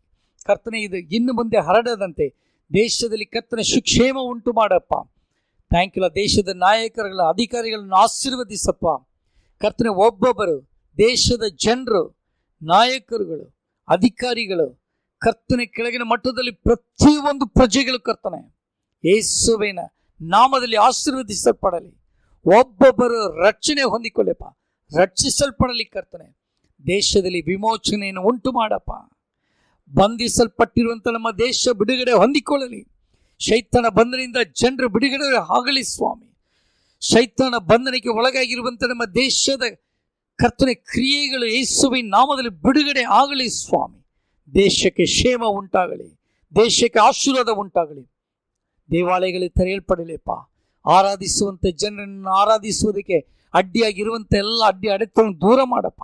ಕರ್ತನೆ. ಇದು ಇನ್ನು ಮುಂದೆ ಹರಡದಂತೆ ದೇಶದಲ್ಲಿ ಕರ್ತನೆ ಸುಕ್ಷೇಮ ಉಂಟು ಮಾಡಪ್ಪ. Thank you. ದೇಶದ ನಾಯಕರುಗಳ ಅಧಿಕಾರಿಗಳನ್ನು ಆಶೀರ್ವದಿಸಪ್ಪ ಕರ್ತನೆ. ಒಬ್ಬೊಬ್ಬರು ದೇಶದ ಜನರು, ನಾಯಕರುಗಳು, ಅಧಿಕಾರಿಗಳು ಕರ್ತನೆ, ಕೆಳಗಿನ ಮಟ್ಟದಲ್ಲಿ ಪ್ರತಿಯೊಂದು ಪ್ರಜೆಗಳು ಕರ್ತನೆ ಯೇಸುವಿನ ನಾಮದಲ್ಲಿ ಆಶೀರ್ವದಿಸಲ್ಪಡಲಿ. ಒಬ್ಬೊಬ್ಬರು ರಕ್ಷಣೆ ಹೊಂದಿಕೊಳ್ಳಪ್ಪ, ರಕ್ಷಿಸಲ್ಪಡಲಿ ಕರ್ತನೆ. ದೇಶದಲ್ಲಿ ವಿಮೋಚನೆಯನ್ನು ಉಂಟು ಮಾಡಪ್ಪ. ಬಂಧಿಸಲ್ಪಟ್ಟಿರುವಂಥ ನಮ್ಮ ದೇಶ ಬಿಡುಗಡೆ ಹೊಂದಿಕೊಳ್ಳಲಿ. ಶೈತಾನ ಬಂಧನದಿಂದ ಜನರು ಬಿಡುಗಡೆ ಆಗಲಿ ಸ್ವಾಮಿ. ಶೈತಾನ ಬಂಧನಕ್ಕೆ ಒಳಗಾಗಿರುವಂಥ ನಮ್ಮ ದೇಶದ ಕರ್ತನೆ ಕ್ರಿಯೆಗಳು ಯೇಸುವಿನ ನಾಮದಲ್ಲಿ ಬಿಡುಗಡೆ ಆಗಲಿ ಸ್ವಾಮಿ. ದೇಶಕ್ಕೆ ಕ್ಷೇಮ ಉಂಟಾಗಲಿ, ದೇಶಕ್ಕೆ ಆಶೀರ್ವಾದ ಉಂಟಾಗಲಿ. ದೇವಾಲಯಗಳು ತೆರೆಯಲ್ಪಡಲಿಪ್ಪ. ಆರಾಧಿಸುವಂಥ ಜನರನ್ನು ಆರಾಧಿಸುವುದಕ್ಕೆ ಅಡ್ಡಿಯಾಗಿರುವಂಥ ಎಲ್ಲ ಅಡ್ಡಿ ಅಡೆತಗಳನ್ನು ದೂರ ಮಾಡಪ್ಪ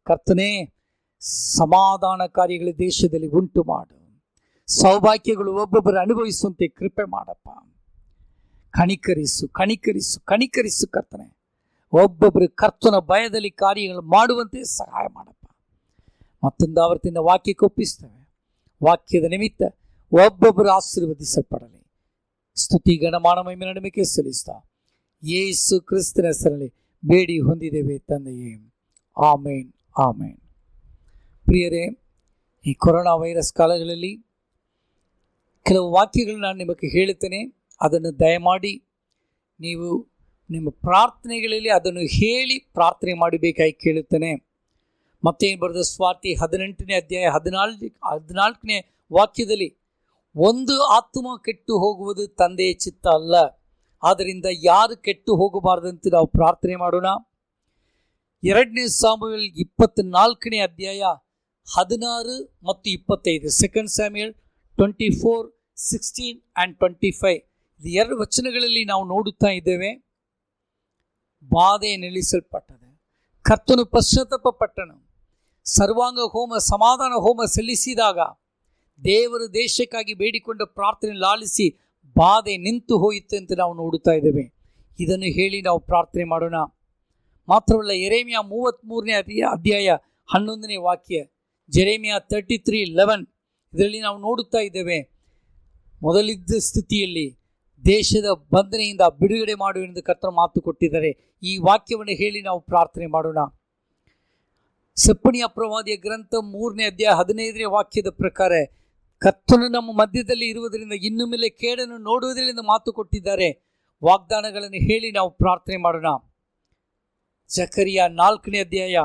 ಕರ್ತನೆ. ಸಮಾಧಾನ ಕಾರ್ಯಗಳು ದೇಶದಲ್ಲಿ ಉಂಟು ಮಾಡು. ಸೌಭಾಗ್ಯಗಳು ಒಬ್ಬೊಬ್ಬರು ಅನುಭವಿಸುವಂತೆ ಕೃಪೆ ಮಾಡಪ್ಪ. ಕಣಿಕರಿಸು, ಕಣಿಕರಿಸು, ಕಣಿಕರಿಸು ಕರ್ತನೆ. ಒಬ್ಬೊಬ್ಬರು ಕರ್ತನ ಭಯದಲ್ಲಿ ಕಾರ್ಯಗಳು ಮಾಡುವಂತೆ ಸಹಾಯ ಮಾಡಪ್ಪ. ಮತ್ತೊಂದು ಆವರ್ತಿಯಿಂದ ವಾಕ್ಯಕ್ಕೆ ಒಪ್ಪಿಸ್ತೇವೆ. ವಾಕ್ಯದ ನಿಮಿತ್ತ ಒಬ್ಬೊಬ್ಬರು ಆಶೀರ್ವದಿಸಲ್ಪಡಲಿ. ಸ್ತುತಿ ಗಣಮಾನ ಮಹಿಮೆ ನಡುವಿಕೆ ಸಲ್ಲಿಸ್ತಾ ಯೇಸು ಕ್ರಿಸ್ತನ ಹೆಸರಲ್ಲಿ ಬೇಡಿ ಹೊಂದಿದ್ದೇವೆ ತಂದೆಯೇ, ಆಮೇನ್, ಆಮೇನ್. ಪ್ರಿಯರೇ, ಈ ಕೊರೋನಾ ವೈರಸ್ ಕಾಲಗಳಲ್ಲಿ ಕೆಲವು ವಾಕ್ಯಗಳು ನಾನು ನಿಮಗೆ ಹೇಳುತ್ತೇನೆ. ಅದನ್ನು ದಯಮಾಡಿ ನೀವು ನಿಮ್ಮ ಪ್ರಾರ್ಥನೆಗಳಲ್ಲಿ ಅದನ್ನು ಹೇಳಿ ಪ್ರಾರ್ಥನೆ ಮಾಡಬೇಕಾಗಿ ಕೇಳುತ್ತೇನೆ. ಮತ್ತೇನು ಬರೆದ ಸ್ವಾತಿ 18ನೇ ಅಧ್ಯಾಯ 14ನೇ ವಾಕ್ಯದಲ್ಲಿ, ಒಂದು ಆತ್ಮ ಕೆಟ್ಟು ಹೋಗುವುದು ತಂದೆಯ ಚಿತ್ತ ಅಲ್ಲ, ಆದ್ದರಿಂದ ಯಾರು ಕೆಟ್ಟು ಹೋಗಬಾರದಂತೆ ನಾವು ಪ್ರಾರ್ಥನೆ ಮಾಡೋಣ. 2ನೇ ಸಾಮುವೇಲ್ 24ನೇ ಅಧ್ಯಾಯ 16 ಮತ್ತು 25, 2 ಸ್ಯಾಮ್ಯುಯಲ್ 24:16 and 25, ಇದು 2 ವಚನಗಳಲ್ಲಿ ನಾವು ನೋಡುತ್ತಾ ಇದ್ದೇವೆ. ಬಾಧೆ ನಿಲ್ಲಿಸಲ್ಪಟ್ಟದೆ, ಕರ್ತನು ಪಶ್ಚಾತ್ತಾಪ ಪಟ್ಟನು. ಸರ್ವಾಂಗ ಹೋಮ, ಸಮಾಧಾನ ಹೋಮ ಸಲ್ಲಿಸಿದಾಗ ದೇವರು ದೇಶಕ್ಕಾಗಿ ಬೇಡಿಕೊಂಡ ಪ್ರಾರ್ಥನೆ ಲಾಲಿಸಿ ಬಾಧೆ ನಿಂತು ಹೋಯಿತು ಅಂತ ನಾವು ನೋಡುತ್ತಾ ಇದ್ದೇವೆ. ಇದನ್ನು ಹೇಳಿ ನಾವು ಪ್ರಾರ್ಥನೆ ಮಾಡೋಣ. ಮಾತ್ರವಲ್ಲ, ಯೆರೆಮೀಯ 33ನೇ ಅಧ್ಯಾಯ 11ನೇ ವಾಕ್ಯ, ಜೆರೆಮಿಯಾ 33:11, ಇದರಲ್ಲಿ ನಾವು ನೋಡುತ್ತಾ ಇದ್ದೇವೆ, ಮೊದಲಿದ್ದ ಸ್ಥಿತಿಯಲ್ಲಿ ದೇಶದ ಬಂಧನೆಯಿಂದ ಬಿಡುಗಡೆ ಮಾಡುವೆಂದು ಕರ್ತನ ಮಾತು ಕೊಟ್ಟಿದ್ದಾರೆ. ಈ ವಾಕ್ಯವನ್ನು ಹೇಳಿ ನಾವು ಪ್ರಾರ್ಥನೆ ಮಾಡೋಣ. ಸೆಫನ್ಯ ಪ್ರವಾದಿಯ ಗ್ರಂಥ 3ನೇ ಅಧ್ಯಾಯ 15ನೇ ವಾಕ್ಯದ ಪ್ರಕಾರ, ಕರ್ತನು ನಮ್ಮ ಮಧ್ಯದಲ್ಲಿ ಇರುವುದರಿಂದ ಇನ್ನು ಮೇಲೆ ಕೇಡನ್ನು ನೋಡುವುದರಿಂದ ಮಾತು ಕೊಟ್ಟಿದ್ದಾರೆ. ವಾಗ್ದಾನಗಳನ್ನು ಹೇಳಿ ನಾವು ಪ್ರಾರ್ಥನೆ ಮಾಡೋಣ. ಜಕರಿಯ 4ನೇ ಅಧ್ಯಾಯ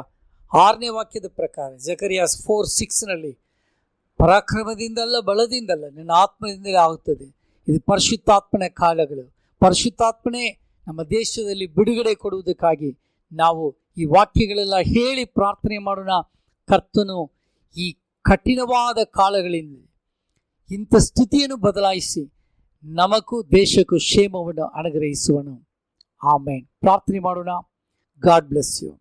6ನೇ ವಾಕ್ಯದ ಪ್ರಕಾರ, ಜಕರಿಯ 4:6ನಲ್ಲಿ, ಪರಾಕ್ರಮದಿಂದಲ್ಲ ಬಲದಿಂದಲ್ಲ ನನ್ನ ಆತ್ಮದಿಂದಲೇ ಆಗುತ್ತದೆ. ಇದು ಪರಿಶುದ್ಧಾತ್ಮನ ಕಾಲಗಳು. ಪರಿಶುದ್ಧಾತ್ಮನೇ ನಮ್ಮ ದೇಶದಲ್ಲಿ ಬಿಡುಗಡೆ ಕೊಡುವುದಕ್ಕಾಗಿ ನಾವು ಈ ವಾಕ್ಯಗಳೆಲ್ಲ ಹೇಳಿ ಪ್ರಾರ್ಥನೆ ಮಾಡೋಣ. ಕರ್ತನು ಈ ಕಠಿಣವಾದ ಕಾಲಗಳಿಂದ ಇಂಥ ಸ್ಥಿತಿಯನ್ನು ಬದಲಾಯಿಸಿ ನಮಗೂ ದೇಶಕ್ಕೂ ಕ್ಷೇಮವನ್ನು ಅನುಗ್ರಹಿಸುವನು. ಆಮೇನ್. ಪ್ರಾರ್ಥನೆ ಮಾಡೋಣ. God bless you.